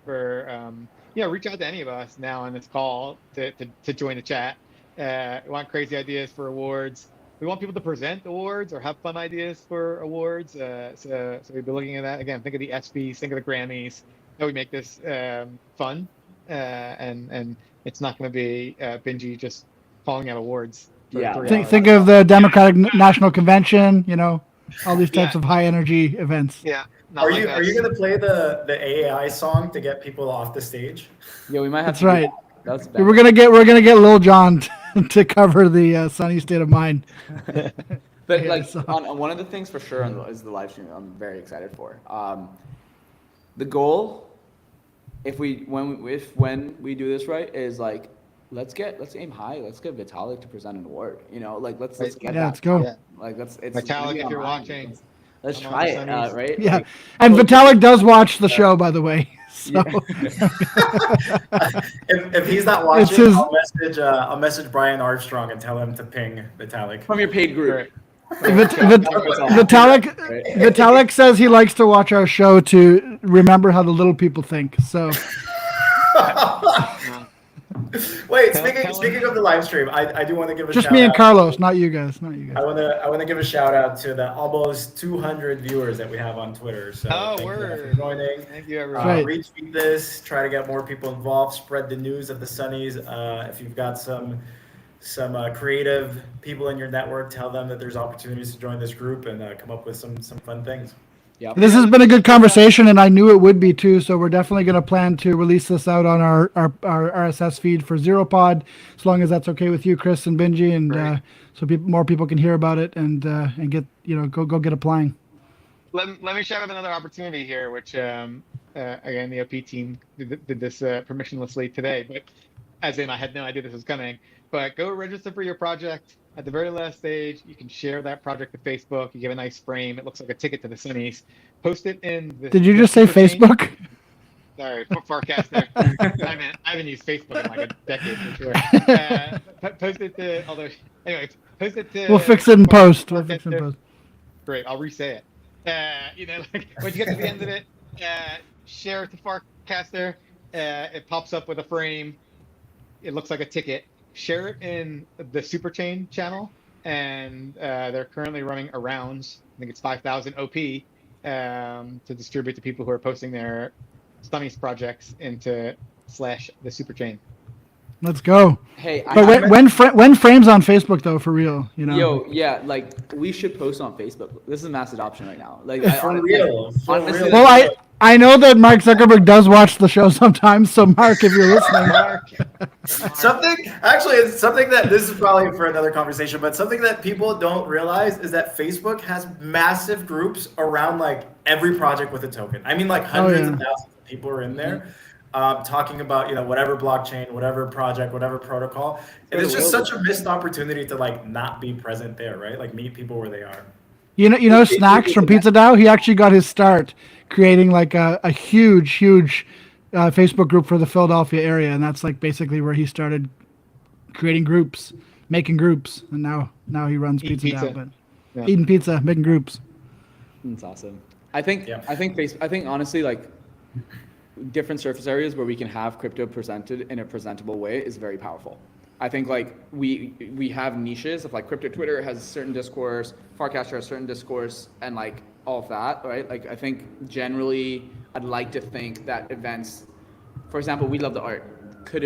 reach out to any of us now on this call to join the chat. We want crazy ideas for awards. We want people to present awards or have fun ideas for awards. So we'll be looking at that again. Think of the ESPYs, think of the Grammys. How we make this fun, and it's not going to be Binji just calling out awards. Think of the Democratic National Convention. You know, all these types of high energy events. Yeah. Are you going to play the AAI song to get people off the stage? Yeah, we might have. That's right. That's we're gonna get Lil Jon to cover the Sunny State of Mind. But like on one of the things for sure is the live stream. I'm very excited for. The goal, when we do this right, is like let's aim high. Let's get Vitalik to present an award. You know, like let's get that. Let's go. Yeah. Like it's Vitalik, if you're watching. Let's try it, right? Yeah, like, and Vitalik does watch the show, by the way. So. if he's not watching, I'll message Brian Armstrong and tell him to ping Vitalik from your paid group. Vitalik says he likes to watch our show to remember how the little people think. So. Wait, speaking of the live stream, I do want to give a just shout me and out. Carlos, not you guys. I want to give a shout out to the almost 200 viewers that we have on Twitter. So thank you for joining. Thank you, everyone. Retweet this. Try to get more people involved. Spread the news of the Sunnies. If you've got some creative people in your network, tell them that there's opportunities to join this group and come up with some fun things. Yep. This has been a good conversation, and I knew it would be too. So we're definitely going to plan to release this out on our RSS feed for ZeroPod, as long as that's okay with you, Chris and Binji, and so more people can hear about it and get go get applying. Let me shout out another opportunity here, which again the OP team did this permissionlessly today, but as in I had no idea this was coming. But go register for your project. At the very last stage, you can share that project to Facebook. You give a nice frame. It looks like a ticket to the Sunnies. Post it in the. Did you just say Facebook? Sorry, Farcaster. I haven't used Facebook in like a decade for sure. Post it to. Post it to. We'll fix it in post. Great. I'll re-say it. Like when you get to the end of it, share it to Farcaster. It pops up with a frame. It looks like a ticket. Share it in the Superchain channel, and they're currently running a round. I think it's 5,000 OP to distribute to people who are posting their Stunnies projects into / the Superchain. Let's go. Hey, but when frames on Facebook though, for real, Yo, yeah, like we should post on Facebook. This is mass adoption right now. Like for real. Well, I know that Mark Zuckerberg does watch the show sometimes. So Mark, if you're listening, something that this is probably for another conversation, but something that people don't realize is that Facebook has massive groups around like every project with a token. I mean, like hundreds of thousands of people are in there. Talking about whatever blockchain, whatever project, whatever protocol, and it's just such a missed opportunity to like not be present there, right? Like meet people where they are. Snacks from Pizza Dow. He actually got his start creating like a huge Facebook group for the Philadelphia area, and that's like basically where he started creating groups, making groups, and now he runs Eating Pizza pizza. Down, but Yeah. eating pizza, making groups. That's awesome. I think Yeah. I think honestly, like, different surface areas where we can have crypto presented in a presentable way is very powerful. I think like we have niches of like crypto Twitter has a certain discourse, Farcaster has certain discourse, and like all of that, right? Like I think generally I'd like to think that events, for example, We Love the Art could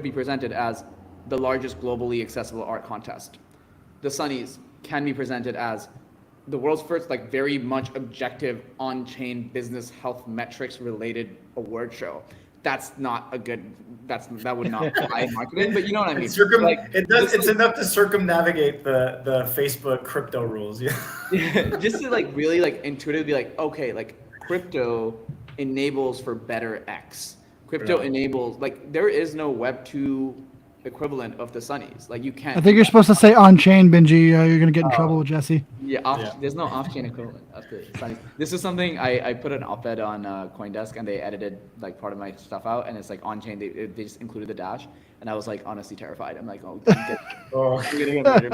be presented as the largest globally accessible art contest. The Sunnies can be presented as the world's first like very much objective on-chain business health metrics related award show. That's not a good. That would not fly in marketing, but you know what I mean. It's enough to circumnavigate the Facebook crypto rules. Yeah. Just to like really like intuitively be like, okay, like crypto enables for better X. Crypto enables, like, there is no Web2 equivalent of the Sunnies. Like you can't. I think you're supposed to say on chain, Binji. You're gonna get in trouble with Jesse. Yeah, there's no off-chain equivalent of the Sunnies. This is something I put an op-ed on CoinDesk, and they edited like part of my stuff out, and it's like on-chain. They just included the dash, and I was like honestly terrified. I'm like, I'm gonna get murdered.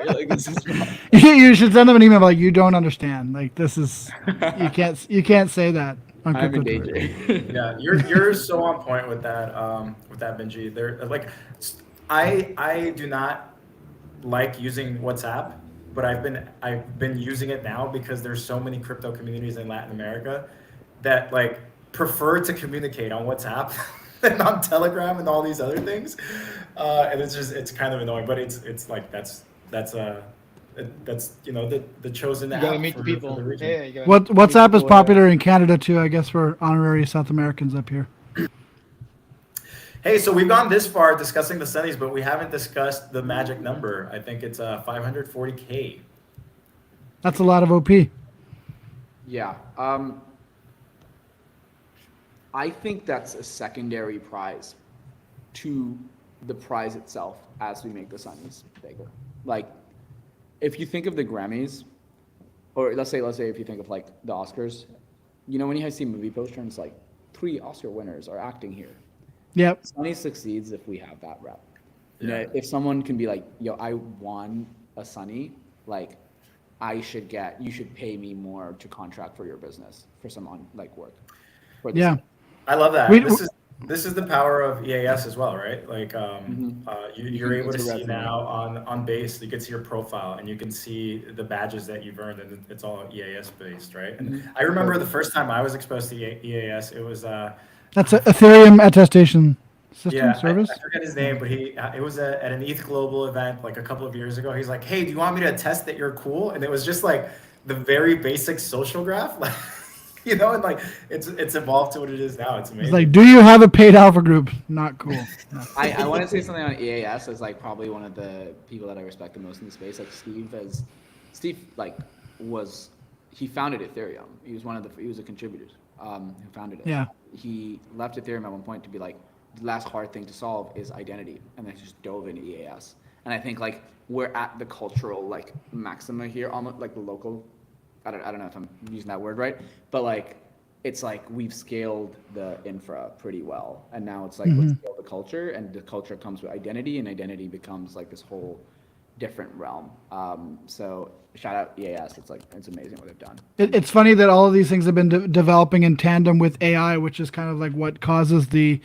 Like, this is wrong. You should send them an email like you don't understand. Like this is you can't say that on I'm in crypto Twitter. danger. Yeah, you're so on point with that Benji. There, like, I do not like using WhatsApp, but I've been using it now because there's so many crypto communities in Latin America that like prefer to communicate on WhatsApp than on Telegram and all these other things, and it's kind of annoying. But it's like that's you know the chosen You app gotta meet for, the people. for the region. Yeah, you gotta What meet WhatsApp is people, popular in Canada too, I guess, for honorary South Americans up here. Hey, so we've gone this far discussing the Sunnies, but we haven't discussed the magic number. I think it's 540K. That's a lot of OP. Yeah. I think that's a secondary prize to the prize itself as we make the Sunnies bigger. Like, if you think of the Grammys, or let's say if you think of like the Oscars, you know, when you see movie posters, it's like 3 Oscar winners are acting here. Yep. Sunny succeeds if we have that rep. You Yeah. know, if someone can be like, yo, I won a Sunny, like, you should pay me more to contract for your business for some work. For this. Yeah. I love that. We- This is the power of EAS as well, right? Like you're able to It's a see resume. now on base, you can see your profile and you can see the badges that you've earned, and it's all EAS based, right? And I remember the first time I was exposed to EAS, it was That's an Ethereum attestation system service. I forget his name, but it was at an ETH Global event like a couple of years ago. He's like, "Hey, do you want me to attest that you're cool?" And it was just like the very basic social graph, like, you know, and like it's evolved to what it is now. It's amazing. It's like, do you have a paid alpha group? Not cool. No. I want to say something on EAS as like probably one of the people that I respect the most in the space. Like Steve he founded Ethereum. He was a contributor who founded it. Yeah. He left Ethereum at one point to be like, the last hard thing to solve is identity, and then just dove into EAS. And I think like we're at the cultural like maxima here, almost like the local. I don't know if I'm using that word right, but like it's like we've scaled the infra pretty well, and now it's like let's scale the culture, and the culture comes with identity, and identity becomes like this whole different realm. So shout out EAS. It's amazing what they've done. It's funny that all of these things have been developing in tandem with AI, which is kind of like what causes the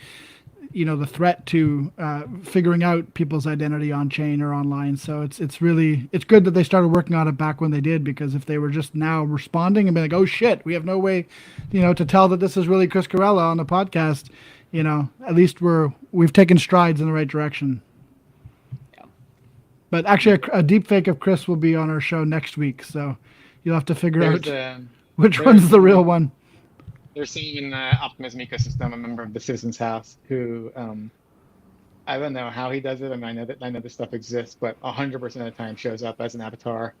threat to figuring out people's identity on chain or online. So it's good that they started working on it back when they did, because if they were just now responding and being like, oh shit, we have no way, to tell that this is really Chris Carella on the podcast, at least we've taken strides in the right direction. Yeah. But actually, a deep fake of Chris will be on our show next week, so you'll have to figure out which one's the real one. There's someone in the Optimism ecosystem, a member of the Citizens House, who I don't know how he does it. I mean, I know this stuff exists, but 100% of the time shows up as an avatar,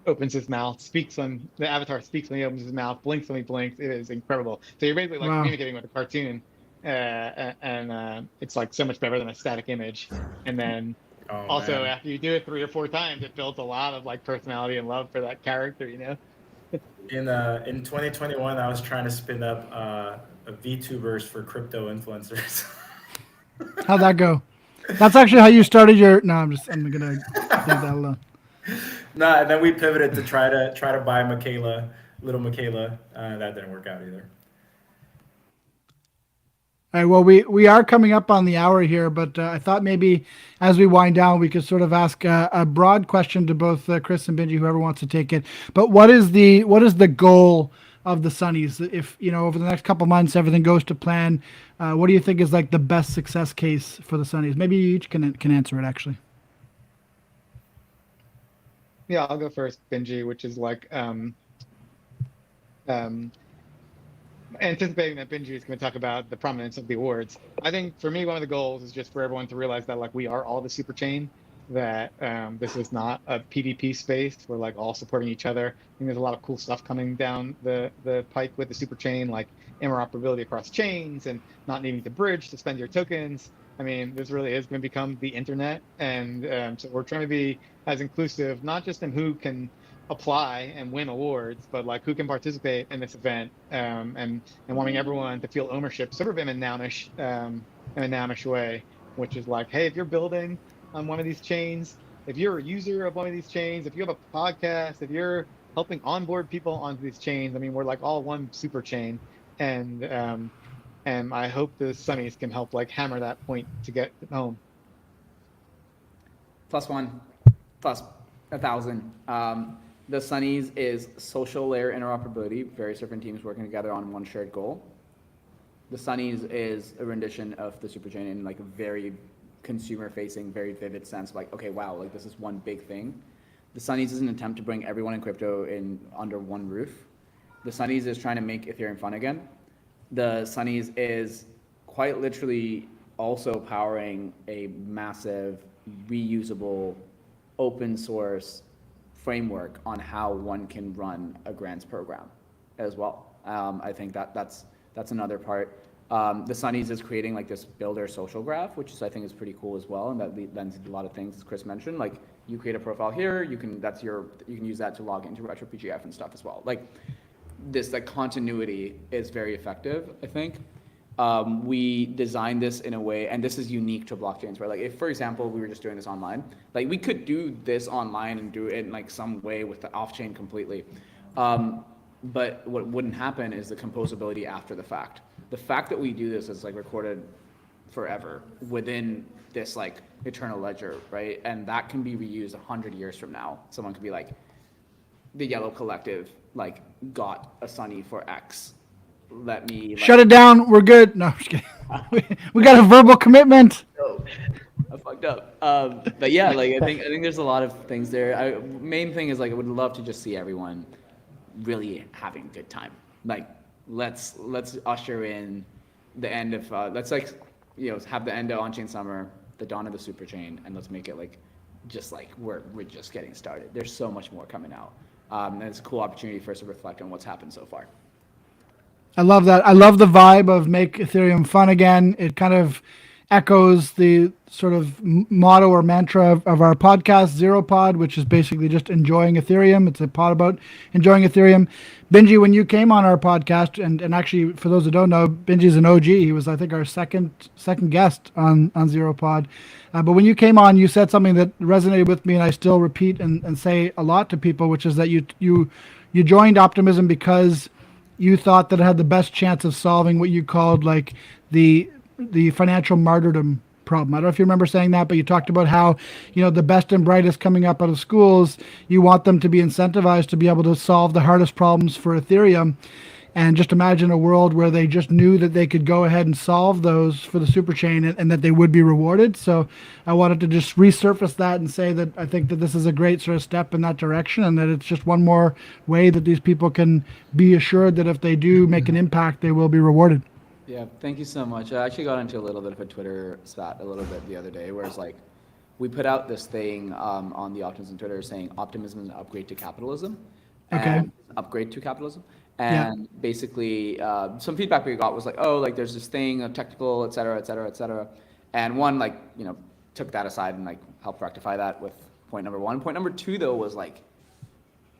opens his mouth, the avatar speaks when he opens his mouth, blinks when he blinks. It is incredible. So you're basically like communicating with a cartoon, and it's like so much better than a static image. And then after you do it 3 or 4 times, it builds a lot of like personality and love for that character, In 2021, I was trying to spin up VTubers for crypto influencers. How'd that go? That's actually how you started your. No, I'm gonna leave that alone. No, and then we pivoted to try to buy Michaela, little Michaela. That didn't work out either. All right. Well, we are coming up on the hour here, but I thought maybe as we wind down, we could sort of ask a broad question to both Chris and Binji, whoever wants to take it. But what is the goal of the Sunnies? If over the next couple months everything goes to plan, what do you think is like the best success case for the Sunnies? Maybe you each can answer it actually. Yeah, I'll go first, Benji, which is like um, anticipating that Benji is going to talk about the prominence of the awards. I think for me, one of the goals is just for everyone to realize that like we are all the super chain, that this is not a PvP space. We're like all supporting each other. I think there's a lot of cool stuff coming down the pike with the super chain, like interoperability across chains and not needing to bridge to spend your tokens. I mean, this really is going to become the internet, and so we're trying to be as inclusive, not just in who can apply and win awards, but like who can participate in this event, and wanting everyone to feel ownership, sort of in a nounish way, which is like, hey, if you're building on one of these chains, if you're a user of one of these chains, if you have a podcast, if you're helping onboard people onto these chains, I mean, we're like all one super chain, and I hope the Sunnies can help like hammer that point to get home. +1, plus 1,000. The Sunnies is social layer interoperability, various different teams working together on one shared goal. The Sunnies is a rendition of the Superchain in like a very consumer-facing, very vivid sense. Like, okay, wow, like this is one big thing. The Sunnies is an attempt to bring everyone in crypto in under one roof. The Sunnies is trying to make Ethereum fun again. The Sunnies is quite literally also powering a massive, reusable, open source framework on how one can run a grants program as well. I think that's another part. The Sunnies is creating like this builder social graph, which is, I think is pretty cool as well, and that lends to a lot of things as Chris mentioned. Like you create a profile here, you can use that to log into RetroPGF and stuff as well. Like this like continuity is very effective, I think. We designed this in a way, and this is unique to blockchains, right? Like if, for example, we were just doing this online, like we could do this online and do it in like some way with the off-chain completely. But what wouldn't happen is the composability after the fact. The fact that we do this is like recorded forever within this like eternal ledger, right? And that can be reused 100 years from now. Someone could be like, the Yellow Collective like got a Sunny for X. Let me like, shut it down. We're good. No, I'm just kidding. we got a verbal commitment. Oh, I fucked up. But yeah, like I think there's a lot of things there. Main thing is like I would love to just see everyone really having a good time. Like let's usher in the end of let's like have the end of on-chain summer, the dawn of the super chain, and let's make it like just like we're just getting started. There's so much more coming out, and it's a cool opportunity for us to reflect on what's happened so far. I love that. I love the vibe of make Ethereum fun again. It kind of echoes the sort of motto or mantra of our podcast, Zero Pod, which is basically just enjoying Ethereum. It's a pod about enjoying Ethereum. Binji, when you came on our podcast, and actually for those who don't know, Binji's an OG. He was, I think, our second guest on Zero Pod. But when you came on, you said something that resonated with me, and I still repeat and say a lot to people, which is that you joined Optimism because you thought that it had the best chance of solving what you called like the financial martyrdom problem. I don't know if you remember saying that, but you talked about how, the best and brightest coming up out of schools, you want them to be incentivized to be able to solve the hardest problems for Ethereum. And just imagine a world where they just knew that they could go ahead and solve those for the superchain and that they would be rewarded. So I wanted to just resurface that and say that I think that this is a great sort of step in that direction, and that it's just one more way that these people can be assured that if they do make an impact, they will be rewarded. Yeah, thank you so much. I actually got into a little bit of a Twitter spat a little bit the other day, where it's like, we put out this thing on the Optimism Twitter saying optimism is an upgrade to capitalism. Okay. Upgrade to capitalism. And basically, some feedback we got was like, oh, like there's this thing, technical, et cetera, et cetera, et cetera. And one, like, took that aside and like helped rectify that with point number one. Point number two, though, was like,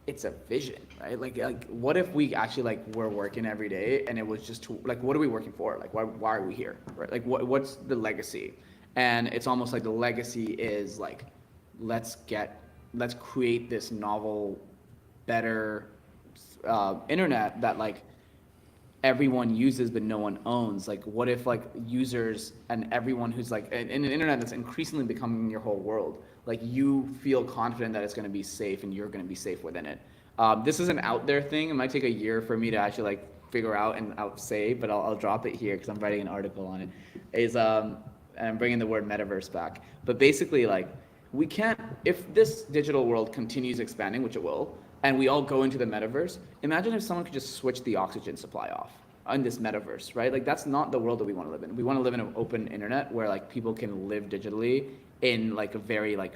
it's a vision, right? Like what if we actually like were working every day and it was just to, like, what are we working for? Like, why are we here, right? Like, what's the legacy? And it's almost like the legacy is like, let's create this novel, better internet that like everyone uses but no one owns. Like, what if like users and everyone who's like in an internet that's increasingly becoming your whole world, like you feel confident that it's going to be safe and you're going to be safe within it. This is an out there thing. It might take a year for me to actually like figure out and say, but I'll drop it here because I'm writing an article on it. And I'm bringing the word metaverse back. But basically, like, we can't, if this digital world continues expanding, which it will, and we all go into the metaverse, imagine if someone could just switch the oxygen supply off on this metaverse, right? Like, that's not the world that we want to live in. We want to live in an open internet where like people can live digitally in like a very like,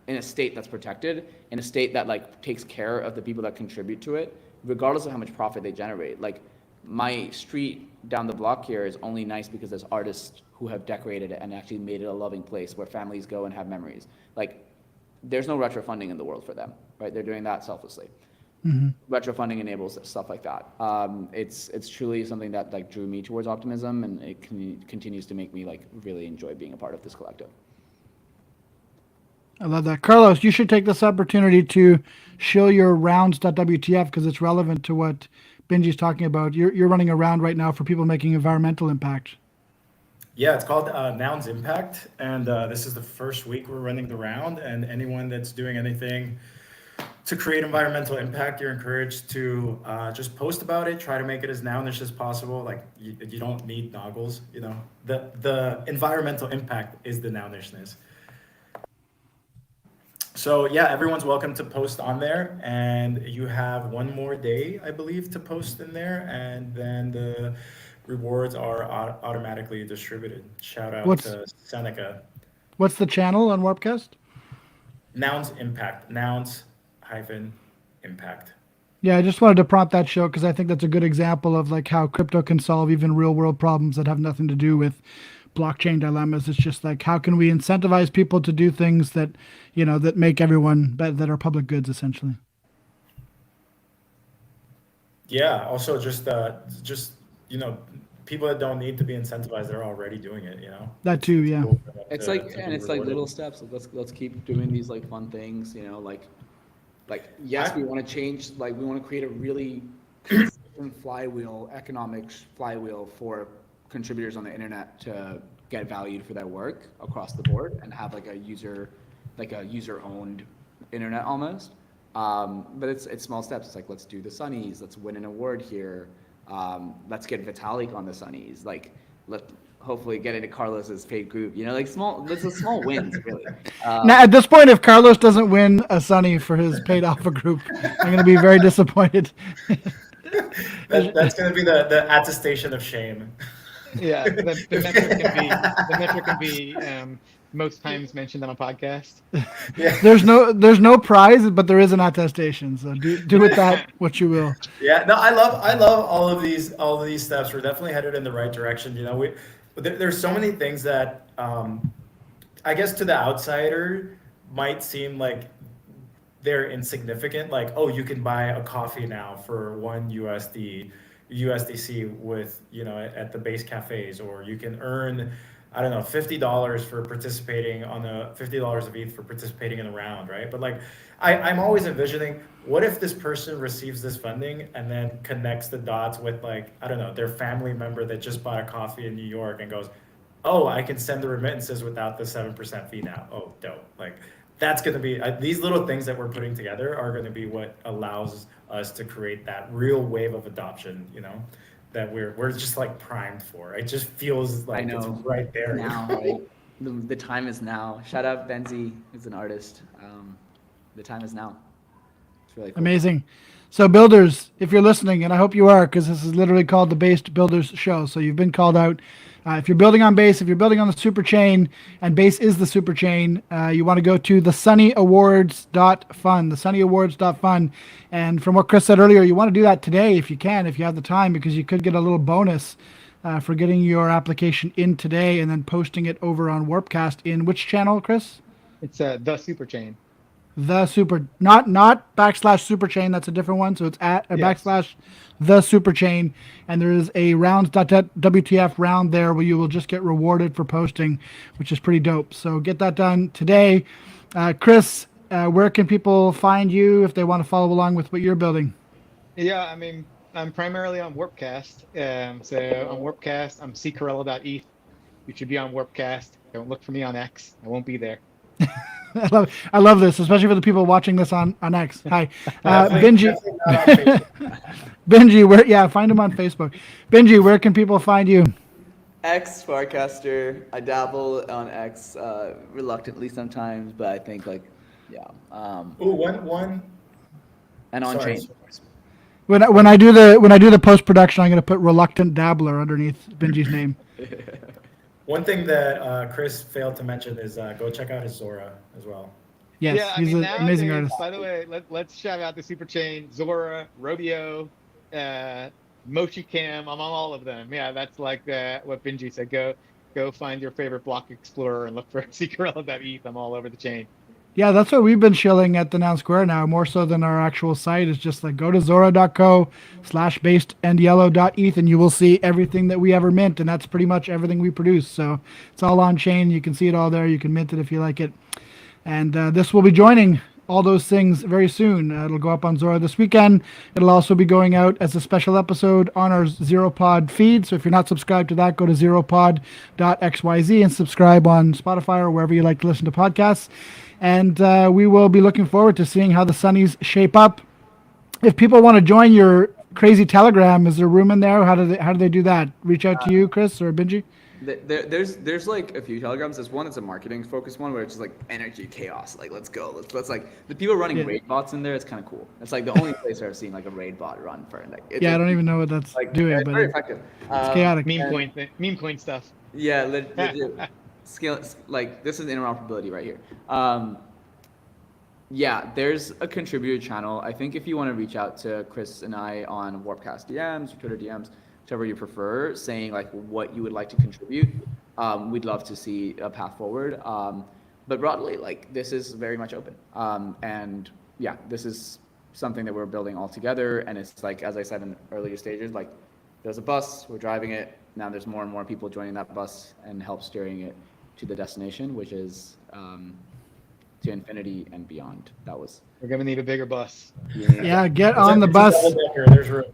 in a state that's protected, in a state that like takes care of the people that contribute to it, regardless of how much profit they generate. Like, my street down the block here is only nice because there's artists who have decorated it and actually made it a loving place where families go and have memories. Like, there's no retro funding in the world for them, right? They're doing that selflessly. Mm-hmm. Retro funding enables stuff like that. It's truly something that like drew me towards optimism, and it continues to make me like really enjoy being a part of this collective. I love that. Carlos, you should take this opportunity to show your rounds.wtf because it's relevant to what Binji's talking about. You're running a round right now for people making environmental impact. Yeah, it's called Nouns Impact, and this is the first week we're running the round, and anyone that's doing anything to create environmental impact, you're encouraged to just post about it, try to make it as nounish as possible. Like, you don't need noggles, you know. The environmental impact is the nounishness. So yeah, everyone's welcome to post on there, and you have one more day, I believe, to post in there, and then the rewards are automatically distributed. Shout out to Seneca. What's the channel on Warpcast? Nouns Impact. Nouns hyphen impact. Yeah, I just wanted to prompt that show because I think that's a good example of like how crypto can solve even real world problems that have nothing to do with blockchain dilemmas. It's just like, how can we incentivize people to do things that, you know, that make everyone that are public goods essentially. Yeah. Also, just you know, people that don't need to be incentivized, they're already doing it. You know. That too. Yeah. It's like little steps. Let's keep doing these like fun things. You know, like yes, we want to change. Like, we want to create a really consistent flywheel, economic flywheel for contributors on the internet to get valued for their work across the board and have like a user owned internet almost. But it's small steps. It's like, let's do the Sunnies. Let's win an award here. Let's get Vitalik on the Sunnies. Like, let's hopefully get into Carlos's paid group. You know, like this is small wins really. Now at this point, if Carlos doesn't win a Sunny for his paid alpha group, I'm going to be very disappointed. That's going to be the attestation of shame. Yeah, the metric can be most times mentioned on a podcast. Yeah. There's no prize, but there is an attestation. So do with that what you will. Yeah, no, I love all of these steps. We're definitely headed in the right direction. You know, there's so many things that I guess to the outsider might seem like they're insignificant. Like, oh, you can buy a coffee now for USDC with, you know, at the base cafes, or you can earn, I don't know, $50 for participating on the $50 of ETH for participating in the round, right? But like, I'm always envisioning, what if this person receives this funding and then connects the dots with like, I don't know, their family member that just bought a coffee in New York and goes, oh, I can send the remittances without the 7% fee now. Oh, dope. Like, that's going to be, these little things that we're putting together are going to be what allows us to create that real wave of adoption, you know, that we're just like primed for. It just feels like it's right there now. Right? The time is now. Shout out Binji, who's an artist. The time is now. It's really cool. Amazing. So builders, if you're listening, and I hope you are, because this is literally called the Based Builders Show. So you've been called out. If you're building on Base, if you're building on the Superchain, and Base is the Superchain, you want to go to the sunnyawards.fun, the sunnyawards.fun. And from what Chris said earlier, you want to do that today if you can, if you have the time, because you could get a little bonus for getting your application in today and then posting it over on Warpcast in which channel, Chris? It's the Superchain. not backslash Superchain. That's a different one. So it's at backslash the Superchain, and there is a rounds.wtf round there where you will just get rewarded for posting, which is pretty dope. So get that done today. Chris, where can people find you if they want to follow along with what you're building? Yeah, I mean, I'm primarily on Warpcast. So on Warpcast, I'm ccarella.eth. You should be on Warpcast. Don't look for me on X. I won't be there. I love this, especially for the people watching this on X. Hi, Binji. Binji, find him on Facebook. Binji, where can people find you? X Farcaster. I dabble on X reluctantly sometimes, but I think one. And on Sorry. chain. When I do the post production, I'm going to put reluctant dabbler underneath Binji's name. One thing that Chris failed to mention is go check out his Zora as well. Yes, he's an amazing artist. By the way, let's shout out the Superchain, Zora, Rodeo, MoshiCam. I'm on all of them. Yeah, that's like what Binji said. Go find your favorite block explorer and look for ccarella.eth. I'm all over the chain. Yeah, that's what we've been shilling at the Noun Square now, more so than our actual site. Is just like go to zora.co/basedandYellow.eth and you will see everything that we ever mint, and that's pretty much everything we produce. So it's all on chain. You can see it all there. You can mint it if you like it. And this will be joining all those things very soon. It'll go up on Zora this weekend. It'll also be going out as a special episode on our ZeroPod feed. So if you're not subscribed to that, go to zeropod.xyz and subscribe on Spotify or wherever you like to listen to podcasts. And we will be looking forward to seeing how the Sunnies shape up. If people want to join your crazy Telegram, is there room in there? How do they do that? Reach out to you, Chris or Binji? There's like a few Telegrams. There's one that's a marketing focused one where it's just like energy chaos. Like let's go. Let's like the people running raid bots in there. It's kind of cool. It's like the only place I've seen like a raid bot run for. Like, I don't even know what that's doing, but very effective. It's chaotic. Meme coin stuff. Yeah, legit. Scale, like this is interoperability right here. There's a contributor channel. I think if you want to reach out to Chris and I on Warpcast DMs or Twitter DMs, whichever you prefer, saying like what you would like to contribute, we'd love to see a path forward. But broadly, like this is very much open. And this is something that we're building all together. And it's like, as I said in earlier stages, like there's a bus, we're driving it. Now there's more and more people joining that bus and help steering it to the destination, which is to infinity and beyond. We're gonna need a bigger bus. Yeah, get on the bus. There's room.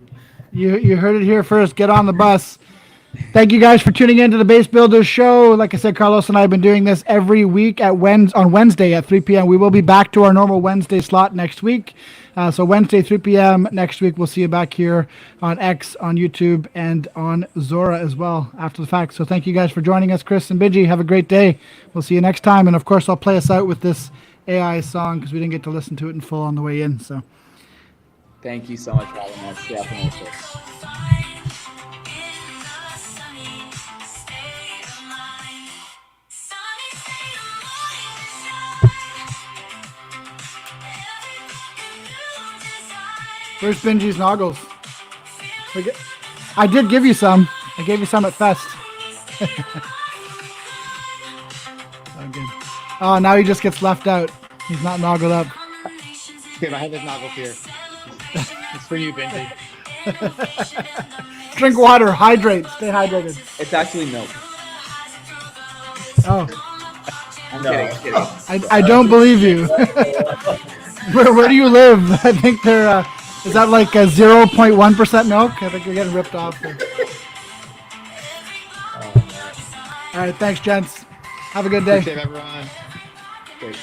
You heard it here first. Get on the bus. Thank you guys for tuning in to the Base Builders Show. Like I said, Carlos and I have been doing this every week on Wednesday at 3 p.m. We will be back to our normal Wednesday slot next week. So Wednesday, 3 p.m. next week, we'll see you back here on X, on YouTube, and on Zora as well after the fact. So thank you guys for joining us, Chris and Binji. Have a great day. We'll see you next time. And, of course, I'll play us out with this AI song because we didn't get to listen to it in full on the way in. So thank you so much for having us. Definitely. Where's Binji's noggles? I did give you some. I gave you some at Fest. Oh, good. Oh, now he just gets left out. He's not noggled up. Good, I have his noggles here. It's for you, Binji. Drink water. Hydrate. Stay hydrated. It's actually milk. Oh. I'm kidding. I don't believe you. Where do you live? I think they're... is that like a 0.1% milk? I think you're getting ripped off there. All right, thanks, gents. Have a good day. Appreciate it, everyone. Great.